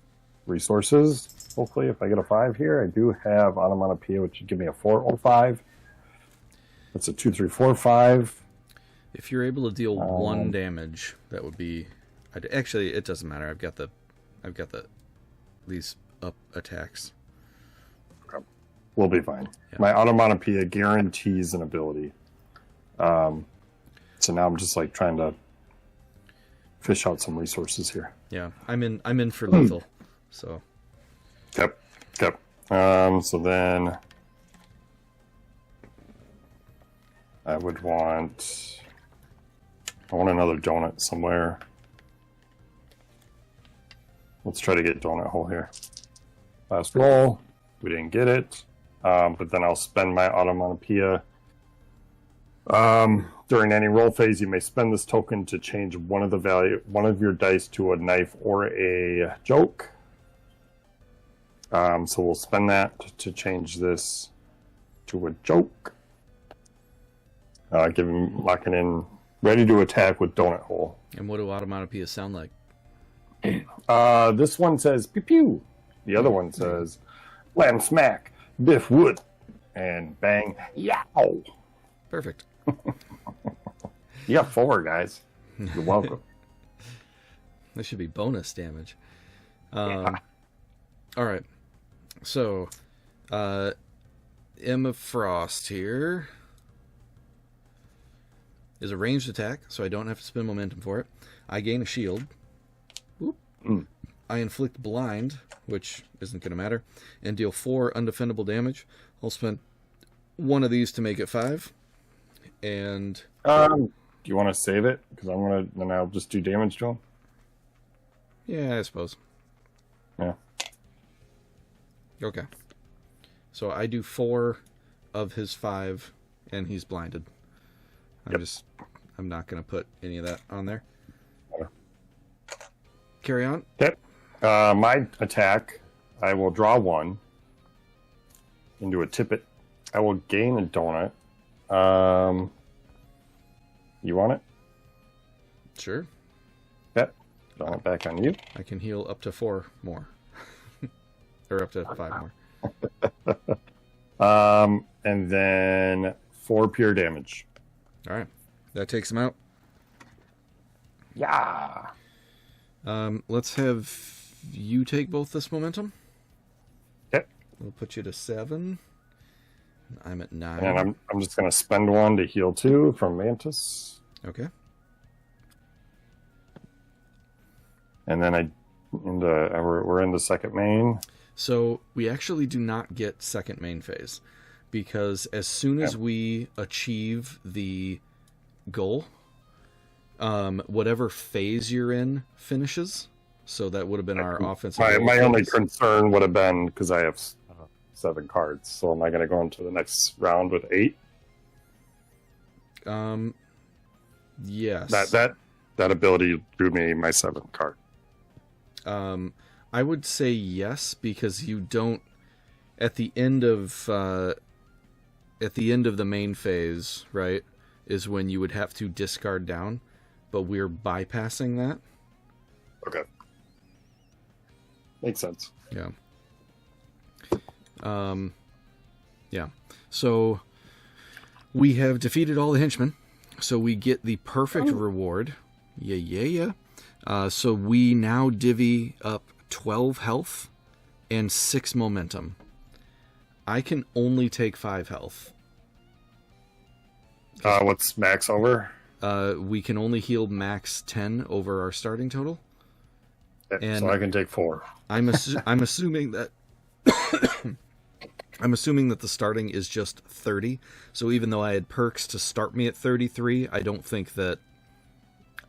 resources. Hopefully, if I get a 5 here, I do have onomatopoeia, which would give me a 4 or 5. That's a 2, 3, 4, 5. If you're able to deal 1 damage, that would be. Actually, it doesn't matter. I've got these up attacks. We'll be fine. Yeah. My onomatopoeia guarantees an ability. So now I'm just like trying to fish out some resources here. Yeah, I'm in for lethal. So. Yep. So then I want another donut somewhere. Let's try to get donut hole here. Last roll. We didn't get it. But then I'll spend my onomatopoeia. During any roll phase, you may spend this token to change one of your dice to a knife or a joke. So we'll spend that to change this to a joke. Locking in, ready to attack with donut hole. And what do onomatopoeias sound like? This one says pew pew. The other one says wham smack, biff wood, and bang yow. Perfect. You got 4, guys. You're welcome. This should be bonus damage. Yeah. All right. So, Emma Frost here is a ranged attack, so I don't have to spend momentum for it. I gain a shield. Whoop. I inflict blind, which isn't going to matter, and deal 4 undefendable damage. I'll spend 1 of these to make it 5. And do you want to save it? Because then I'll just do damage to him. Yeah, I suppose. Yeah. Okay. So I do 4 of his 5, and he's blinded. I'm not going to put any of that on there. Carry on. Okay. My attack, I will draw 1 into a tippet. I will gain a donut. You want it? Sure. Yep. Donut back on you. I can heal up to 4 more. Or up to 5 more. And then 4 pure damage. All right. That takes him out. Yeah. Let's have you take both this momentum. Okay. We'll put you to 7. I'm at 9. And I'm just going to spend 1 to heal 2 from Mantis. Okay. And then we're in the second main. So we actually do not get second main phase, because as soon as we achieve the goal, whatever phase you're in finishes. So that would have been our offensive. My only concern would have been, because I have 7 cards, so am I going to go into the next round with 8? Yes. That ability drew me my 7th card. I would say yes, because you don't at the end of the main phase, right, is when you would have to discard down, but we're bypassing that. Okay. Makes sense. Yeah. Yeah. So We have defeated all the henchmen, so we get the perfect reward. Yeah. So we now divvy up 12 health and 6 momentum. I can only take 5 health. What's max over? We can only heal max 10 over our starting total. And so I can take 4. I'm assuming that I'm assuming that the starting is just 30. So even though I had perks to start me at 33, I don't think that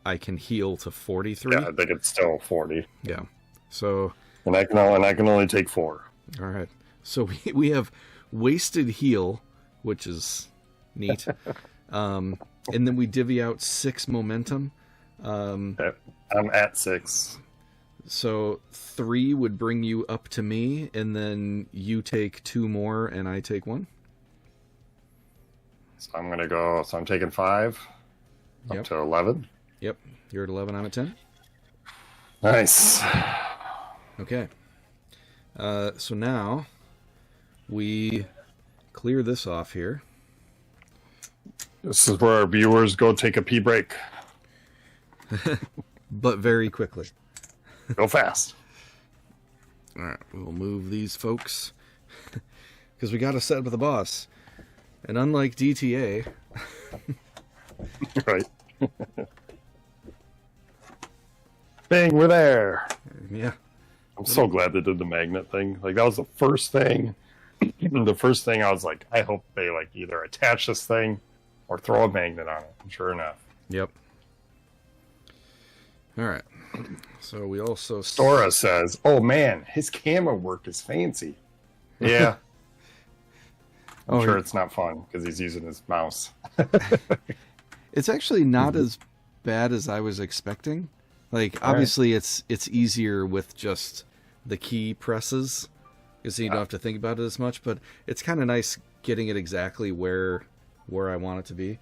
I can heal to 43. Yeah, I think it's still 40. Yeah. So and I can only take 4. All right. So we have wasted heal, which is neat. And then we divvy out 6 momentum. I'm at 6. So 3 would bring you up to me, and then you take 2 more, and I take 1. So I'm going to go... So I'm taking 5 up to 11. Yep. You're at 11, I'm at 10. Nice. Okay. So now we clear this off here. This is where our viewers go take a pee break. But very quickly. Go fast. All right, we'll move these folks because we got to set up the boss. And unlike DTA, right? Bang, we're there. Yeah, I'm so glad they did the magnet thing. Like that was the first thing. The first thing I was like, I hope they like either attach this thing or throw a magnet on it. And sure enough. Yep. All right. So we also... Stora says, oh man, his camera work is fancy. Yeah. I'm sure it's not fun because he's using his mouse. It's actually not as bad as I was expecting. Like, obviously it's easier with just the key presses because you don't have to think about it as much, but it's kind of nice getting it exactly where I want it to be.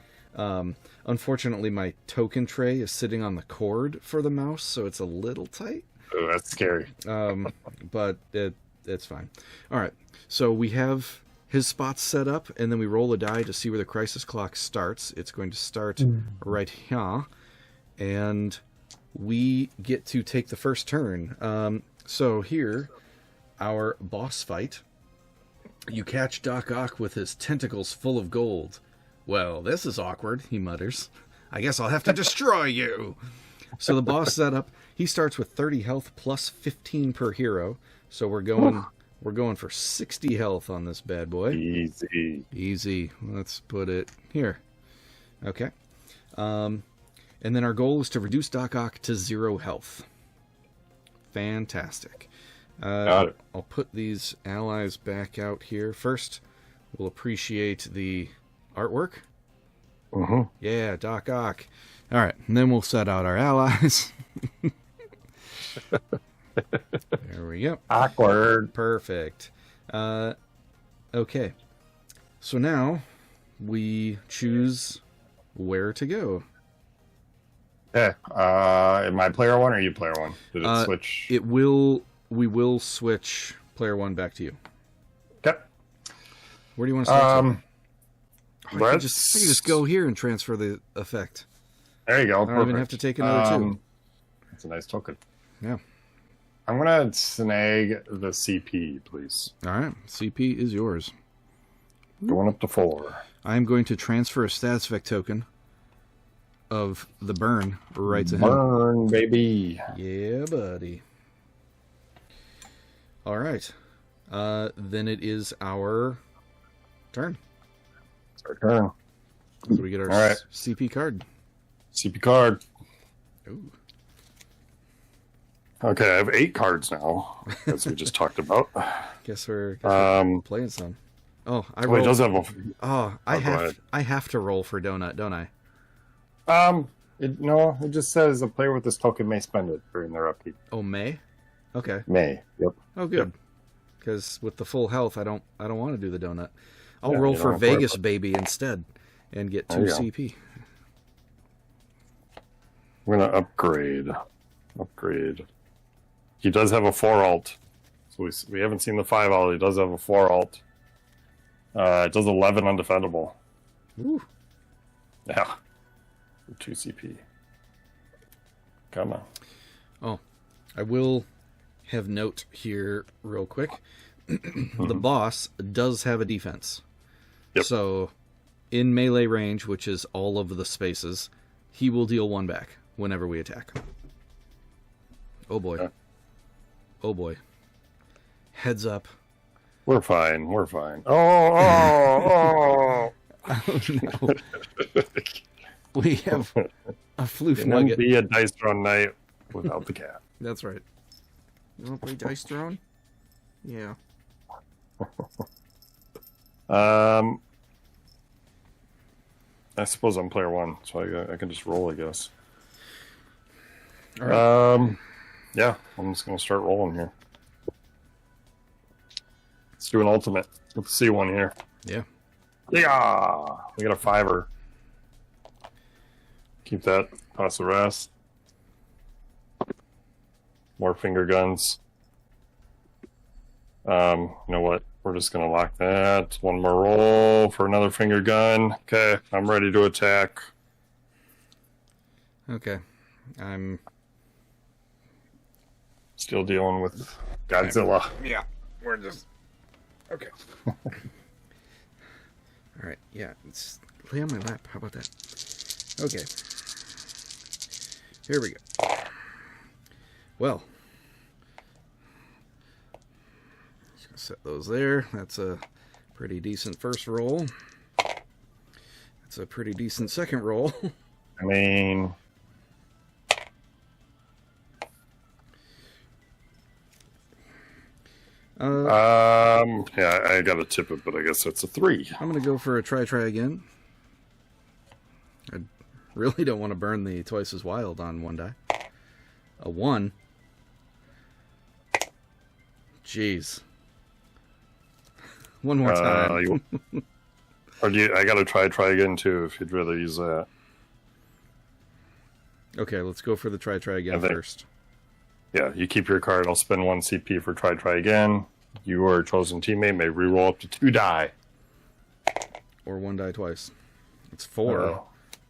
Unfortunately, my token tray is sitting on the cord for the mouse, so it's a little tight. Oh, that's scary. But it's fine. All right, so we have his spots set up, and then we roll a die to see where the crisis clock starts. It's going to start right here, and we get to take the first turn. So here, our boss fight. You catch Doc Ock with his tentacles full of gold. Well, this is awkward, he mutters. I guess I'll have to destroy you. So the boss setup, he starts with 30 health plus 15 per hero. So we're going for 60 health on this bad boy. Easy. Let's put it here. Okay. And then our goal is to reduce Doc Ock to 0 health. Fantastic. Got it. I'll put these allies back out here. First, we'll appreciate the artwork. Yeah, Doc Ock. All right, and then we'll set out our allies. There we go. Awkward. Perfect. Okay. So now we choose where to go. Yeah. Am I player 1 or you player 1? Did it switch? We will switch player 1 back to you. Okay. Where do you want to start? I can just go here and transfer the effect. There you go. I don't even have to take another 2. That's a nice token. Yeah. I'm going to snag the CP, please. All right. CP is yours. Going up to 4. I'm going to transfer a status effect token of the burn right to him. Burn, baby. Yeah, buddy. All right. Then it is our turn. It's our turn. So we get our CP card. CP card. Ooh. Okay, I have 8 cards now, as we just talked about. Guess we're playing some. Oh, he does have a... Oh, I have to roll for donut, don't I? No, it just says a player with this token may spend it during their upkeep. Oh, may? Okay. May. Yep. Oh, good. Because with the full health, I don't want to do the donut. I'll roll for Vegas Baby instead and get 2 CP. I'm gonna upgrade. He does have a 4 alt, so we haven't seen the 5 alt. He does have a 4 alt. It does 11 undefendable. Ooh. Yeah. 2 CP. Come on. Oh, I will have note here real quick. The boss does have a defense. Yep. So, in melee range, which is all of the spaces, he will deal 1 back whenever we attack. Oh boy. Yeah. Oh boy. Heads up. We're fine. We're fine. Oh, Oh no. We have a floof it nugget. won't be a dice throne night without the cat. That's right. You want to play Dice Throne? Yeah. I suppose I'm player 1, so I can just roll, I guess. All right. Yeah, I'm just gonna start rolling here. Let's do an ultimate. Let's see one here. Yeah. Yeah, we got a 5-er. Keep that. Pass the rest. More finger guns. You know what? We're just gonna lock that. 1 more roll for another finger gun. Okay, I'm ready to attack. Okay. I'm still dealing with Godzilla. Yeah. We're just okay. All right. Yeah. It's lay on my lap. How about that? Okay. Here we go. Well. Just gonna set those there. That's a pretty decent first roll. That's a pretty decent second roll. I mean, yeah, I gotta tip it, but I guess that's a 3. I'm gonna go for a try again. I really don't want to burn the twice as wild on 1 die. A 1. Jeez. One more time. Or do you? I gotta try again too. If you'd rather use that. Okay, let's go for the try again first. Yeah, you keep your card. I'll spend 1 CP for try again. Your chosen teammate may reroll up to 2 die. Or 1 die twice. It's 4.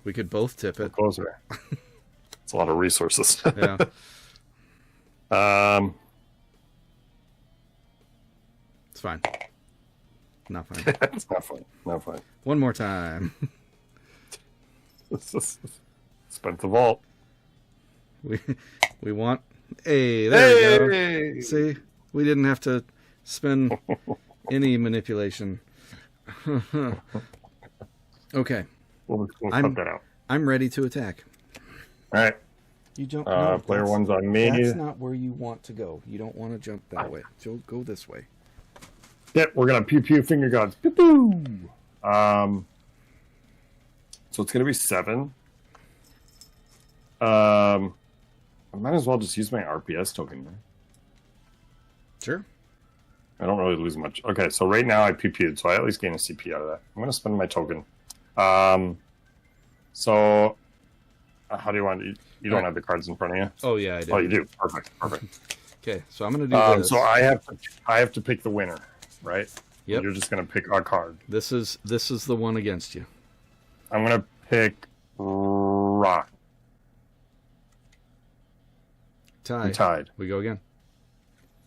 We could both tip it. Closer. It's a lot of resources. Yeah. It's fine. Not fine. It's not fine. Not fine. 1 more time. Spent the vault. We want. Hey, there we go. See, we didn't have to spend any manipulation. Okay. We'll cut that out. I'm ready to attack. All right. You don't. Player 1's on me. That's not where you want to go. You don't want to jump that way. So go this way. Yep, we're gonna pew pew finger guns. Pew pew. So it's gonna be 7. I might as well just use my RPS token. Right? Sure. I don't really lose much. Okay, so right now I pew pewed, so I at least gain a CP out of that. I'm gonna spend my token. So how do you want to? You don't have the cards in front of you? Oh yeah, I do. Oh, you do. Perfect. Okay, so I'm gonna do this. So I have to pick the winner, right? Yep. You're just gonna pick a card. This is the one against you. I'm gonna pick Rock. Tie. Tied. We go again.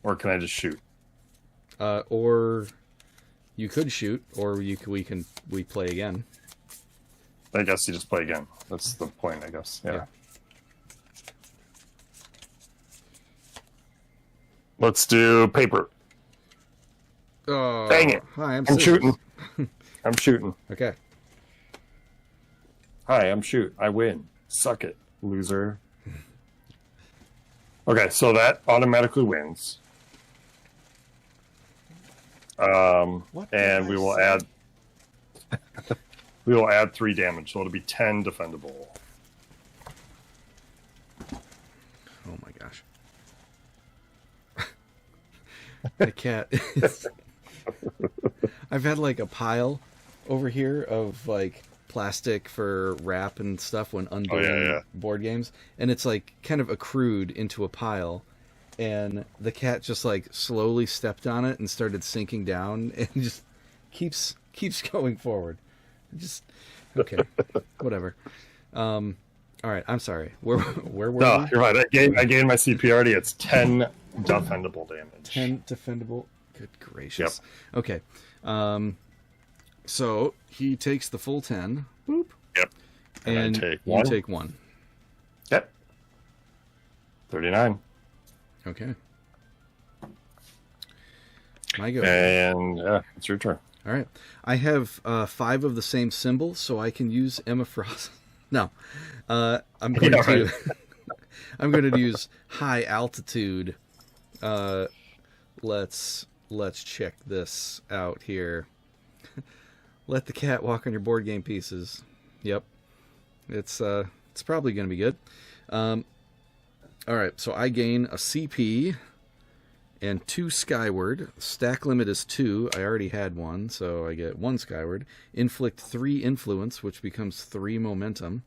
Or can I just shoot? Or you could shoot, or we play again. I guess you just play again. That's the point, I guess. Yeah. Let's do paper. Oh, dang it! Hi, I'm shooting. I'm shooting. Okay. Hi, I'm shoot. I win. Suck it, loser. Okay, so that automatically wins. And we will add we will add 3 damage, so it'll be 10 defendable. Oh my gosh. The cat is... I've had like a pile over here of like plastic for wrap and stuff when undoing board games, and it's like kind of accrued into a pile, and the cat just like slowly stepped on it and started sinking down and just keeps going forward. Just okay, whatever. All right, I'm sorry. Where were No, we? you're right. I gained my CP already. It's 10 defendable damage. 10 defendable. Good gracious. Yep. Okay. So he takes the full 10. Boop. Yep. And you take 1. Yep. 39. Okay. My go. And it's your turn. All right. I have 5 of the same symbol, so I can use Emma Frost. No. I'm going to I'm going to use high altitude. Let's check this out here. Let the cat walk on your board game pieces. Yep. It's probably going to be good. All right, so I gain a CP and 2 skyward. Stack limit is 2. I already had 1, so I get 1 skyward. Inflict 3 influence, which becomes 3 momentum.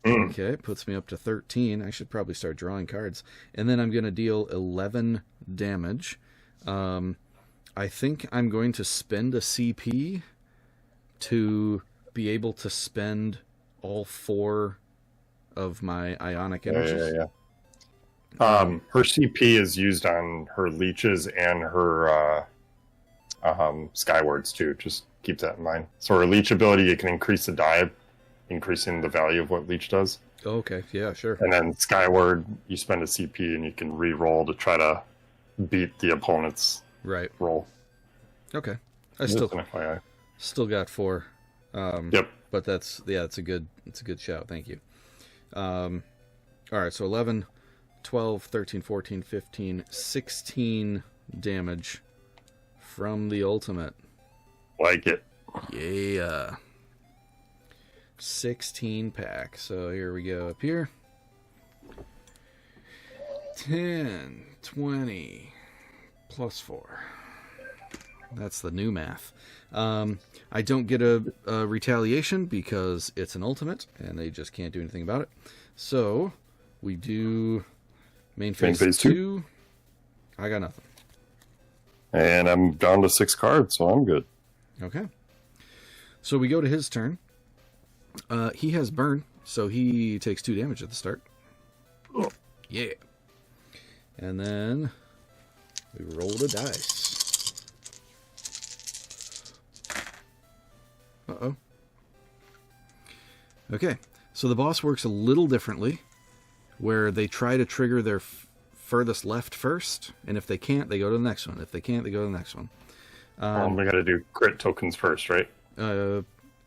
Okay, puts me up to 13. I should probably start drawing cards. And then I'm going to deal 11 damage. I think I'm going to spend a CP to be able to spend all 4 of my ionic energies. Yeah. Her CP is used on her leeches and her skywards too. Just keep that in mind. So her leech ability, you can increase the die, increasing the value of what leech does. Okay, yeah, sure. And then skyward, you spend a CP and you can re-roll to try to beat the opponent's roll. Okay, Just an FYI. Still got 4. Yep. But it's a good shout. Thank you. All right, so 11, 12, 13, 14, 15, 16 damage from the ultimate. Like it. Yeah. 16 pack. So here we go up here. 10, 20, plus 4. That's the new math. I don't get a retaliation because it's an ultimate, and they just can't do anything about it. So we do main phase 2. I got nothing. And I'm down to 6 cards, so I'm good. Okay. So we go to his turn. He has burn, so he takes 2 damage at the start. Oh. Yeah. And then we roll the dice. Uh-oh. Okay, so the boss works a little differently, where they try to trigger their furthest left first, and if they can't, they go to the next one. If they can't, they go to the next one. We got to do crit tokens first, right? Yeah.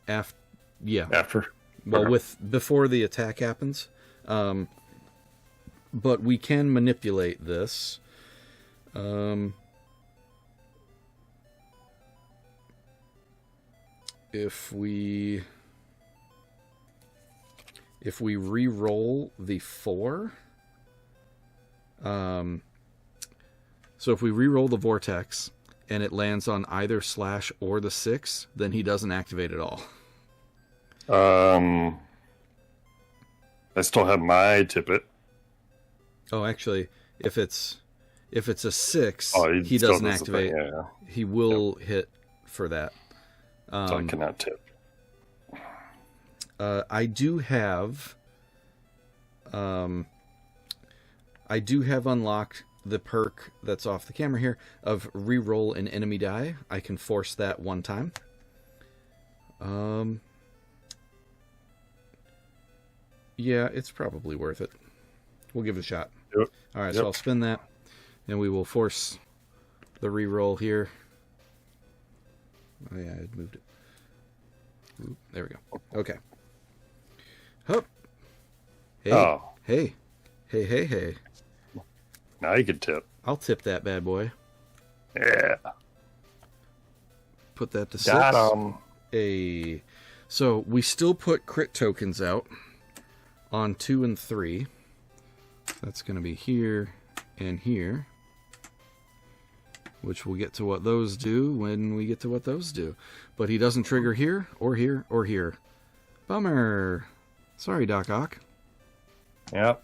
After? Well, before the attack happens. But we can manipulate this. If we re-roll the 4, so if we re-roll the vortex and it lands on either slash or the 6, then he doesn't activate at all. I still have my tippet. Oh, actually, if it's a 6, he still doesn't does activate. Yeah. He will hit for that. So I cannot tip. I do have unlocked the perk that's off the camera here of re-roll an enemy die. I can force that 1 time. Yeah, it's probably worth it. We'll give it a shot. Yep. All right, so I'll spin that, and we will force the re-roll here. Oh yeah, I moved it. Ooh, there we go. Okay. Hup. Hey. Oh. Hey. Hey. Now you can tip. I'll tip that bad boy. Yeah. Put that to 6. Got 'em. Hey. So we still put crit tokens out on 2 and 3. That's going to be here and here. Which we'll get to what those do when we get to what those do. But he doesn't trigger here, or here, or here. Bummer. Sorry, Doc Ock. Yep.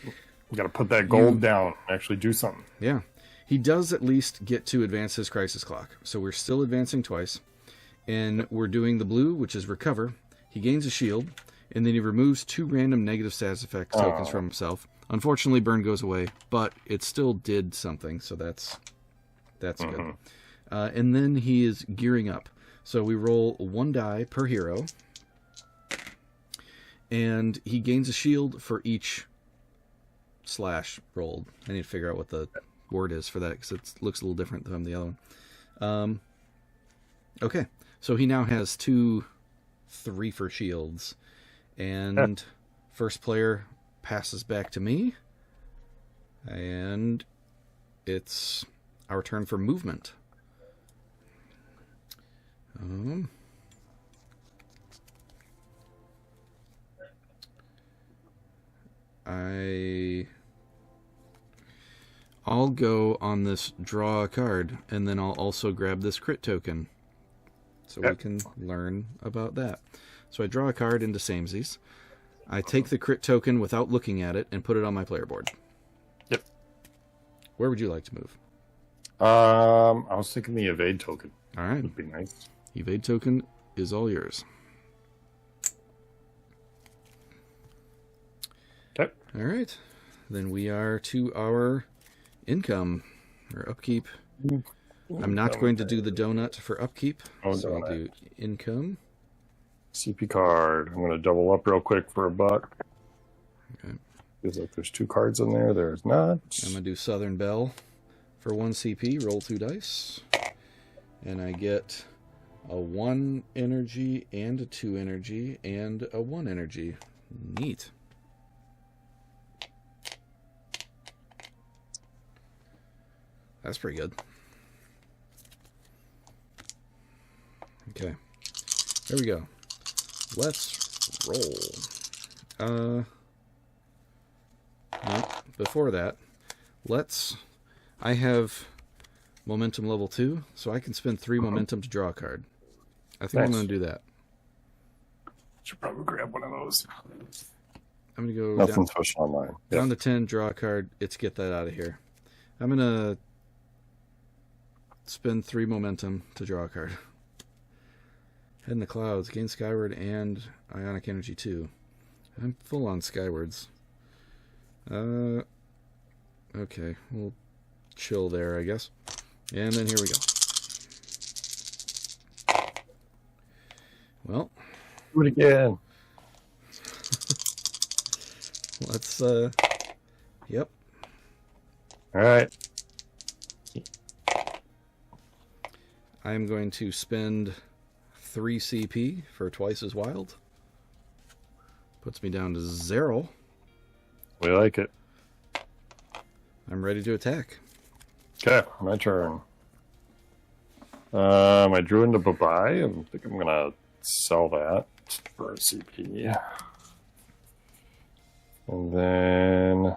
You got to put that gold down and actually do something. Yeah. He does at least get to advance his crisis clock. So we're still advancing twice. And we're doing the blue, which is recover. He gains a shield, and then he removes 2 random negative status effect tokens from himself. Unfortunately, burn goes away, but it still did something, so that's good. And then he is gearing up. So we roll 1 die per hero, and he gains a shield for each slash rolled. I need to figure out what the word is for that, because it looks a little different from the other one. Okay, so he now has 2 3 for shields, and first player passes back to me, and it's our turn for movement. I'll go on this draw a card, and then I'll also grab this crit token, so we can learn about that. So I draw a card into samesies. I take the crit token without looking at it and put it on my player board. Yep. Where would you like to move? I was thinking the evade token. All right. Would be nice. Evade token is all yours. Okay. All right. Then we are to our income or upkeep. I'm not going to do the donut for upkeep, so I'll do income. CP card. I'm going to double up real quick for $1. Okay. Feels like there's 2 cards in there. There's not. I'm going to do Southern Belle for 1 CP. Roll 2 dice. And I get a 1 energy and a 2 energy and a 1 energy. Neat. That's pretty good. Okay. There we go. Let's roll. No, before that, I have momentum level 2, so I can spend 3 momentum to draw a card. I think I'm going to do that. Should probably grab one of those. I'm going to go Nothing special online. Down to 10, draw a card. It's get that out of here. I'm going to spend 3 momentum to draw a card. Head in the clouds, gain skyward and ionic energy 2. I'm full on skywards. Okay, we'll chill there, I guess. And then here we go. Well, do it again. Let's yep. All right. I'm going to spend 3 CP for twice as wild. Puts me down to 0. We like it. I'm ready to attack. Okay, my turn. I drew into bye-bye. I think I'm going to sell that for a CP. And then...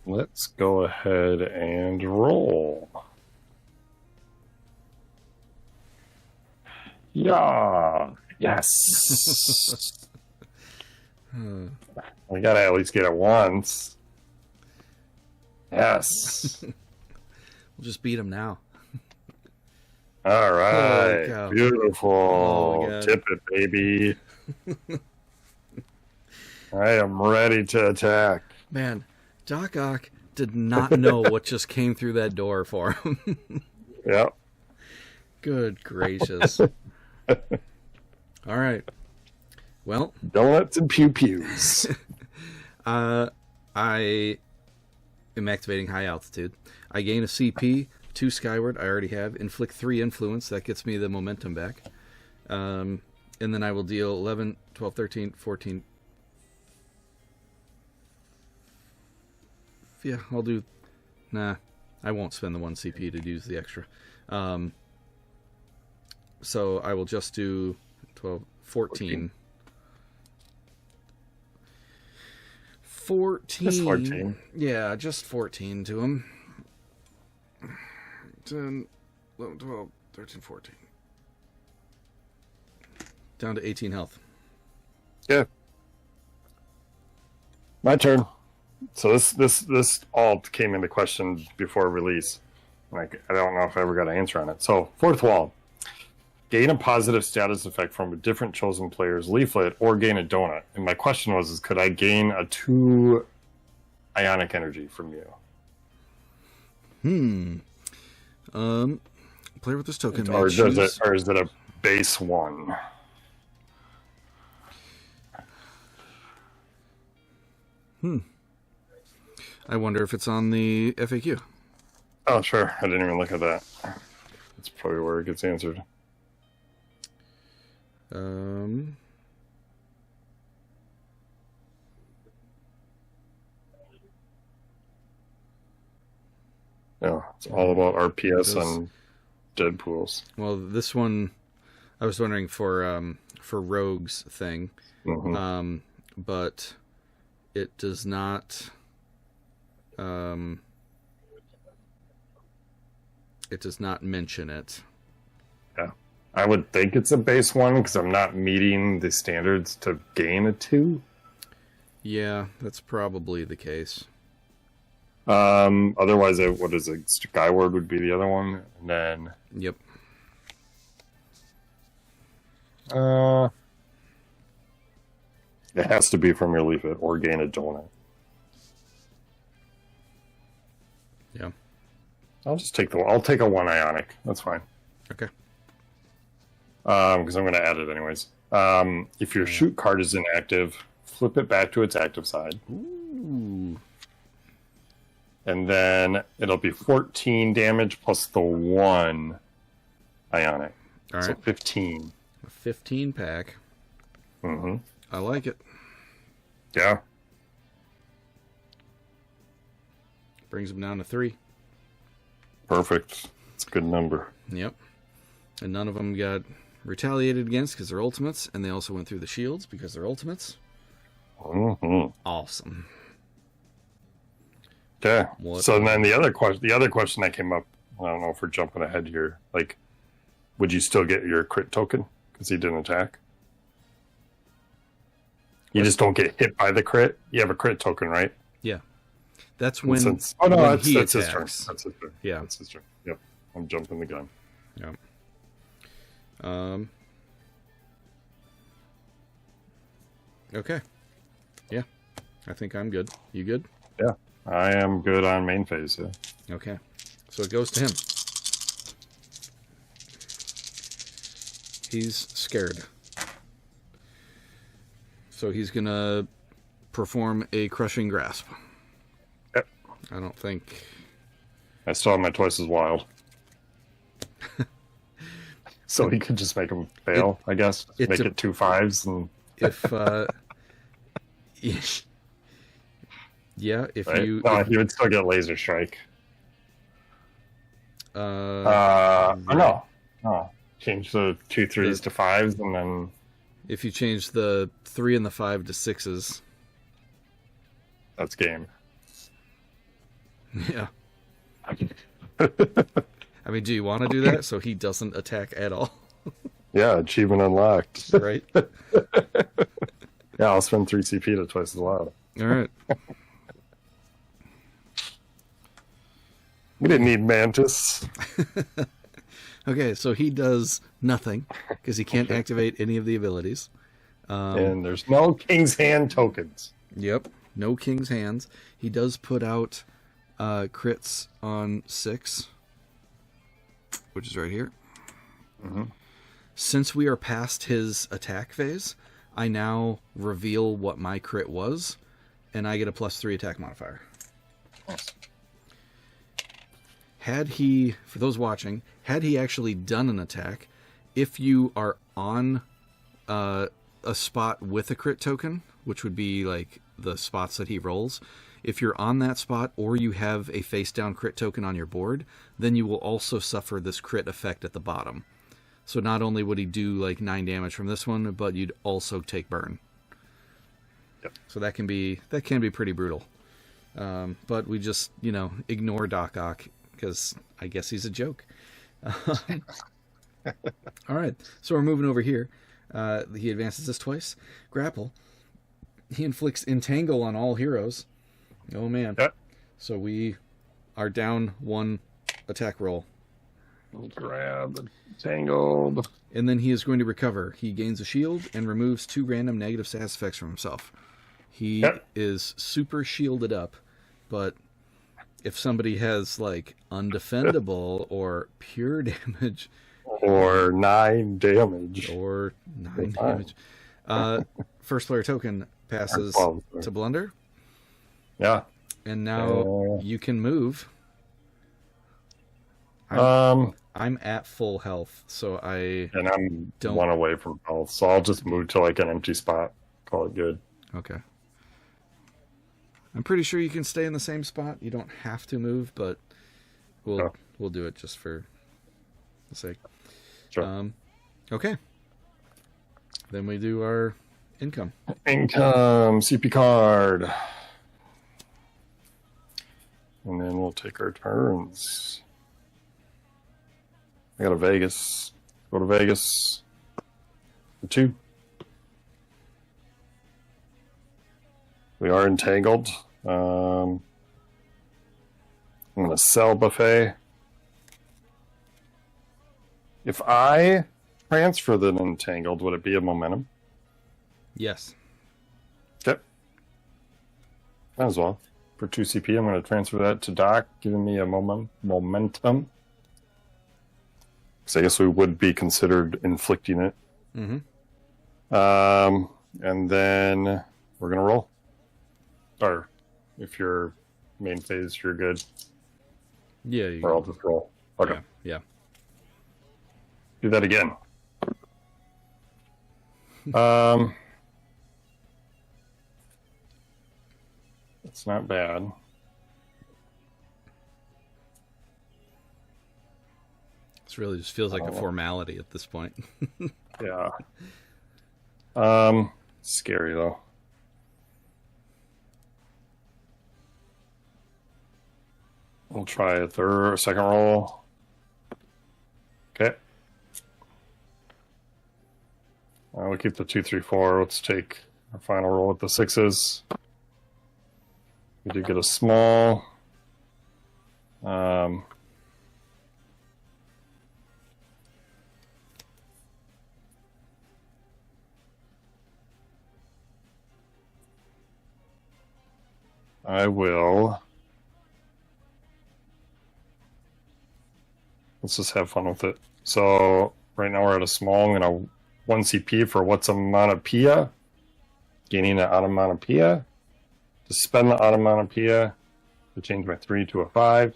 let's go ahead and roll. Yeah. Yes. We gotta at least get it once. Yes. We'll just beat him now. All right. Beautiful. Oh, tip it, baby. I am ready to attack. Man, Doc Ock did not know what just came through that door for him. Yep. Good gracious. All right. Well, donuts and pew pews. I am activating high altitude. I gain a CP, 2 skyward. I already have. Inflict 3 influence. That gets me the momentum back. And then I will deal 11, 12, 13, 14. Yeah, I'll do... Nah, I won't spend the 1 CP to use the extra. So I will just do 12, 14. 14. Just 14. Yeah, just 14 to him. 10, 11, 12, 13, 14. Down to 18 health. Yeah. My turn. So this all came into question before release. Like, I don't know if I ever got an answer on it. So, fourth wall. Gain a positive status effect from a different chosen player's leaflet or gain a donut. And my question was, could I gain a 2 ionic energy from you? Player with this token Or is it a base 1? I wonder if it's on the FAQ. Oh, sure. I didn't even look at that. That's probably where it gets answered. Yeah, it's all about RPS and Deadpools. Well, this one, I was wondering for Rogue's thing, but it does not. It does not mention it. Yeah, I would think it's a base 1 because I'm not meeting the standards to gain a 2. Yeah, that's probably the case. Otherwise, what is it? Skyward would be the other one, and then. Yep. It has to be from your leaflet or gain a donut. Yeah. I'll take a 1 ionic. That's fine. Okay. Because I'm going to add it anyways. If your shoot card is inactive, flip it back to its active side. Ooh. And then it'll be 14 damage plus the 1 ionic. All right. So 15. A 15 pack. Mm-hmm. I like it. Yeah. Brings them down to 3. Perfect. It's a good number. Yep. And none of them got retaliated against because they're ultimates, and they also went through the shields because they're ultimates. Mm-hmm. Awesome. Okay. What? So then the other question that came up, I don't know if we're jumping ahead here, like, would you still get your crit token because he didn't attack? You just don't get hit by the crit. You have a crit token, right? Yeah. That's when. That's he his turn. attacks. That's his turn. Yeah. That's his turn. Yep. I'm jumping the gun. Yep. Okay. Yeah. I think I'm good. You good? Yeah. I am good on main phase, yeah. Okay. So it goes to him. He's scared. So he's going to perform a crushing grasp. Yep. I don't think... I still have my twice as wild. So he could just make him fail, I guess. Make it 2 5s and... If, yeah, if right? you... No, if, he would still get laser strike. right. No. Change the 2 3s to 5s and then... If you change the 3 and the 5 to 6s... That's game. Yeah. I mean, do you want to do that so he doesn't attack at all? Yeah, achievement unlocked. Right? Yeah, I'll spend 3 CP to twice as loud. All right. We didn't need Mantis. Okay, so he does nothing because he can't activate any of the abilities. And there's no King's Hand tokens. Yep, no King's Hands. He does put out crits on 6, which is right here. Mm-hmm. Since we are past his attack phase, I now reveal what my crit was, and I get a +3 attack modifier. Awesome. Had he, for those watching, had he actually done an attack, if you are on a spot with a crit token, which would be like the spots that he rolls, if you're on that spot or you have a face down crit token on your board, then you will also suffer this crit effect at the bottom. So not only would he do like 9 damage from this one, but you'd also take burn. Yep. So that can be pretty brutal. But we just, ignore Doc Ock because I guess he's a joke. All right, so we're moving over here. He advances this twice. Grapple. He inflicts Entangle on all heroes. Oh, man. Yep. So we are down 1 attack roll. Grab, Tangled. And then he is going to recover. He gains a shield and removes 2 random negative status effects from himself. He is super shielded up, but if somebody has like undefendable or pure damage, or 9 damage, first player token passes to Blunder. Yeah, and now you can move. I'm at full health, so I'm 1 away from health, so I'll just move to like an empty spot. Call it good. Okay. I'm pretty sure you can stay in the same spot. You don't have to move, but we'll do it just for the sake. Sure. Okay. Then we do our income. CP card. And then we'll take our turns. I got a Vegas. Go to Vegas. For 2. We are entangled. I'm going to sell buffet. If I transfer the entangled, would it be a momentum? Yes. Okay. Might as well. For 2 CP, I'm going to transfer that to Doc, giving me a momentum. So I guess we would be considered inflicting it. Mm-hmm. And then we're going to roll. Or if you're main phase, you're good. Yeah. You or I'll just roll. Okay. Yeah. Do that again. It's not bad. This really just feels like a formality at this point. Yeah. Scary though. We'll try a second roll. Okay. We'll keep the 2, 3, 4. Let's take our final roll with the 6s. We do get a small. I will. Let's just have fun with it. So right now we're at a small. I'm going to 1 CP for what's onomatopoeia. Gaining an onomatopoeia. To spend the onomatopoeia to change my 3 to a 5.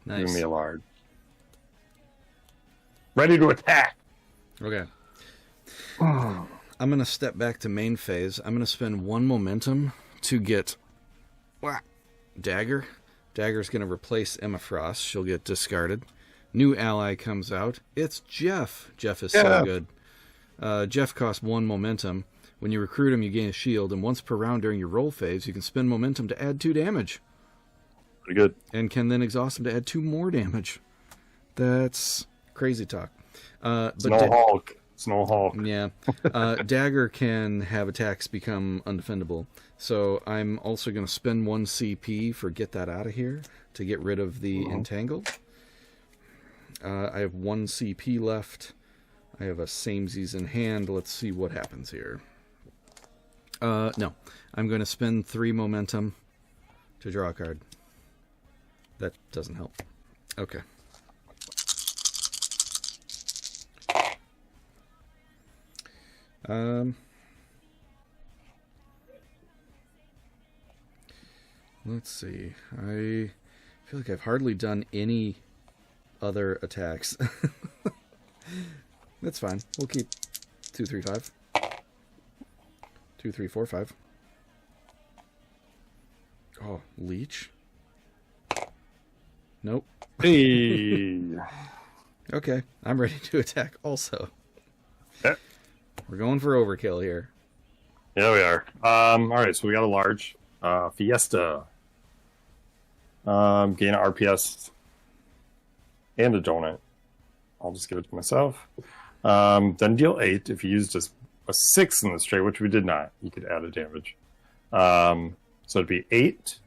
Nice. Giving me a large. Ready to attack. Okay. I'm going to step back to main phase. I'm going to spend 1 momentum to get Dagger. Dagger's going to replace Emma Frost. She'll get discarded. New ally comes out. It's Jeff. Jeff is so good. Jeff costs 1 momentum. When you recruit him, you gain a shield, and once per round during your roll phase, you can spend momentum to add 2 damage. Pretty good. And can then exhaust him to add 2 more damage. That's crazy talk. It's no Hulk. It's no Hulk. Yeah. Dagger can have attacks become undefendable. So I'm also going to spend 1 CP for Get That Out of Here to get rid of the Entangle. I have 1 CP left. I have a Samesies in hand. Let's see what happens here. No. I'm going to spend 3 momentum to draw a card. That doesn't help. Okay. Let's see. I feel like I've hardly done any other attacks. That's fine. We'll keep 2, 3, 5. 2, 3, 4, 5. Oh, leech. Nope. Hey. Okay, I'm ready to attack also. Okay. We're going for overkill here. Yeah, we are. All right, so we got a large Fiesta. Gain an RPS and a donut. I'll just give it to myself. Then deal 8. If you used a 6 in the straight, which we did not, you could add a damage. So it'd be 8.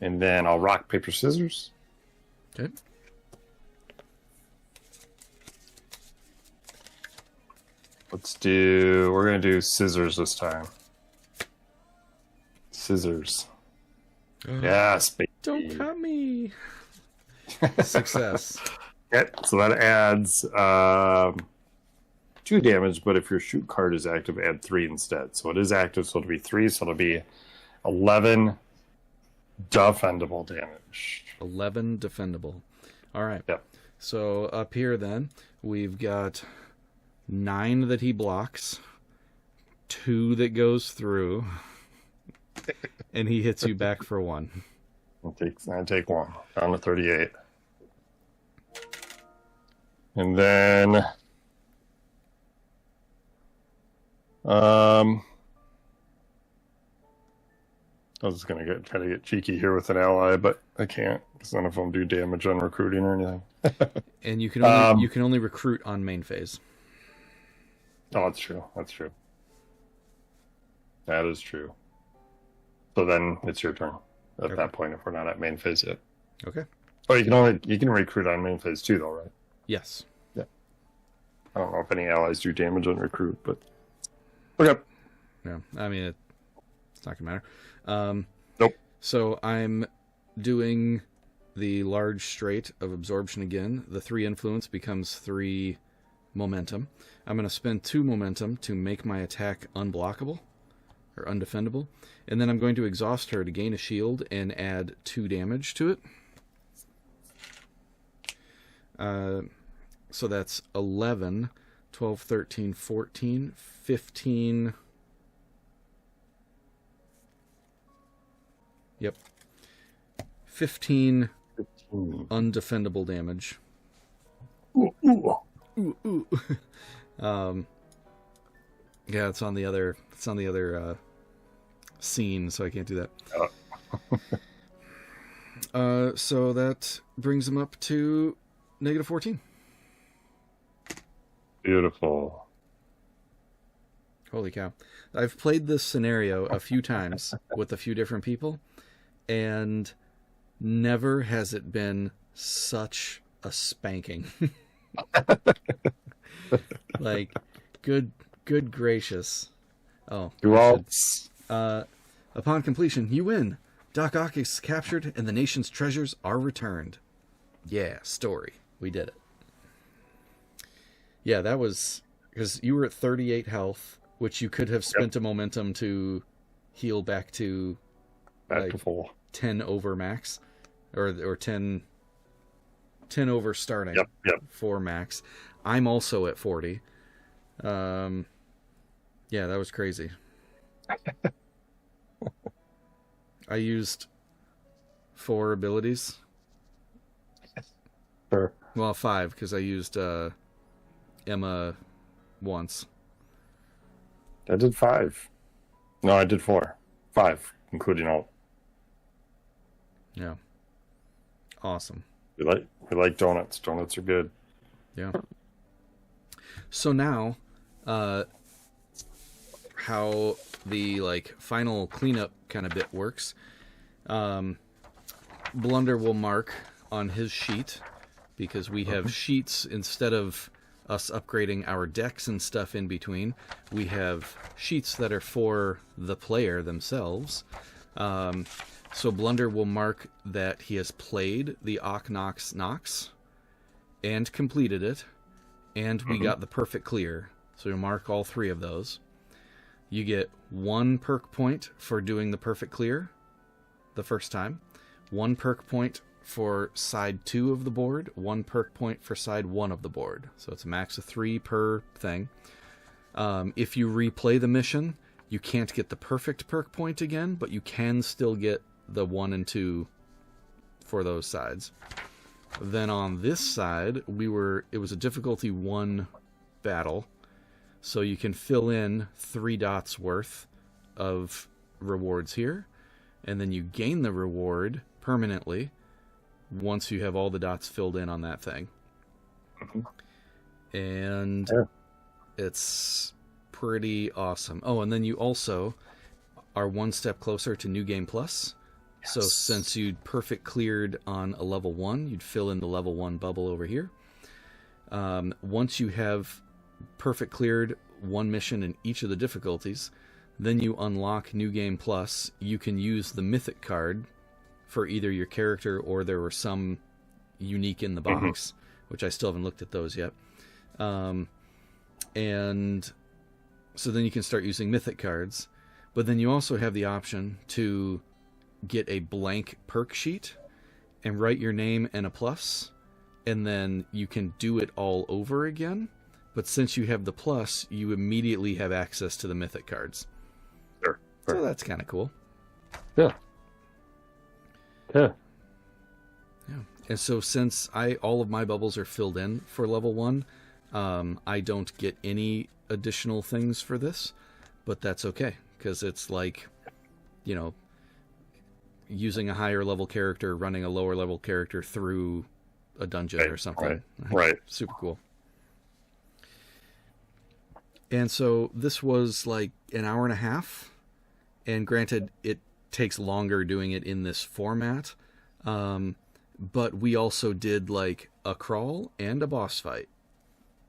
And then I'll rock, paper, scissors. Okay. We're going to do scissors this time. Scissors. Yes, baby. Don't cut me. Success. Okay, so that adds 2 damage, but if your shoot card is active, add 3 instead. So it is active, so it'll be 3, so it'll be 11 defendable damage. 11 defendable. All right. Yep. So up here then, we've got 9 that he blocks, 2 that goes through, and he hits you back for 1. I take 1, down to 38. And then I was going to try to get cheeky here with an ally, but I can't because none of them do damage on recruiting or anything. And you can only recruit on main phase. Oh, that's true. That's true. That is true. So then it's your turn at that point if we're not at main phase yet. Okay. Oh, you can recruit on main phase too, though, right? Yes. Yeah. I don't know if any allies do damage on recruit, but okay. Yeah. I mean, it's not gonna matter. Nope. So I'm doing the large straight of absorption again. The 3 influence becomes 3 momentum. I'm going to spend 2 momentum to make my attack unblockable or undefendable, and then I'm going to exhaust her to gain a shield and add 2 damage to it. So that's 11, 12, 13, 14, 15. Yep. 15 undefendable damage. Ooh. Yeah, it's on the other scene, so I can't do that. So that brings him up to -14. Beautiful. Holy cow. I've played this scenario a few times with a few different people, and never has it been such a spanking. Like, good gracious. Oh. Upon completion, you win. Doc Ock is captured and the nation's treasures are returned. Yeah, story. We did it. Yeah, that was because you were at 38 health, which you could have spent a momentum to heal back to to full. 10 over max, or 10 over starting. Yep. For max. I'm also at 40. Yeah, that was crazy. I used 4 abilities. Sure. Well, 5 because I used Emma once. I did 5. No, I did 4. 5, including all. Yeah. Awesome. We like donuts. Donuts are good. Yeah. So now, how the final cleanup kind of bit works. Blunder will mark on his sheet because we have sheets instead of us upgrading our decks and stuff in between. We have sheets that are for the player themselves. So Blunder will mark that he has played the Ock Nox Nox and completed it, and we got the perfect clear. So you'll mark all 3 of those. You get 1 perk point for doing the perfect clear the first time, 1 perk point for side 2 of the board, 1 perk point for side 1 of the board. So it's a max of 3 per thing. If you replay the mission, you can't get the perfect perk point again, but you can still get the 1 and 2 for those sides. Then on this side, it was a difficulty 1 battle, so you can fill in 3 dots worth of rewards here, and then you gain the reward permanently once you have all the dots filled in on that thing. and it's pretty awesome. Oh, and then you also are one step closer to New Game Plus. Yes. So since you'd perfect cleared on a level 1, you'd fill in the level 1 bubble over here. Once you have perfect cleared one mission in each of the difficulties, then you unlock New Game Plus. You can use the Mythic card for either your character, or there were some unique in the box, which I still haven't looked at those yet. And so then you can start using Mythic cards, but then you also have the option to get a blank perk sheet and write your name and a plus, and then you can do it all over again. But since you have the plus, you immediately have access to the Mythic cards. Sure. So that's kind of cool. Yeah. Yeah. Yeah. And so since all of my bubbles are filled in for level 1, I don't get any additional things for this, but that's okay, because it's like, you know, using a higher level character, running a lower level character through a dungeon or something. Right. Super cool. And so this was like an hour and a half, and granted, it takes longer doing it in this format, but we also did like a crawl and a boss fight.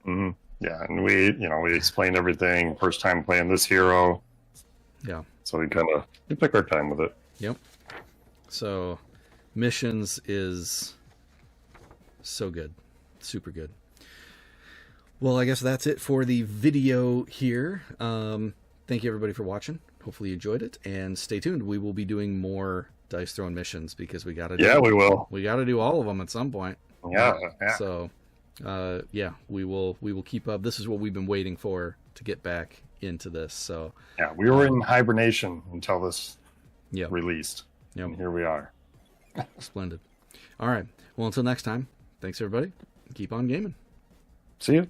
Mm-hmm. Yeah, and we explained everything. First time playing this hero. Yeah. So we took our time with it. Yep. So missions is so good. Super good. Well, I guess that's it for the video here. Thank you everybody for watching. Hopefully you enjoyed it, and stay tuned. We will be doing more Dice Throne missions, because we got to we will. We got to do all of them at some point. Yeah. So we will keep up. This is what we've been waiting for to get back into this. So yeah, we were in hibernation until this Yep. released. Yep. And here we are. Splendid. All right. Well, until next time, thanks everybody. Keep on gaming. See you.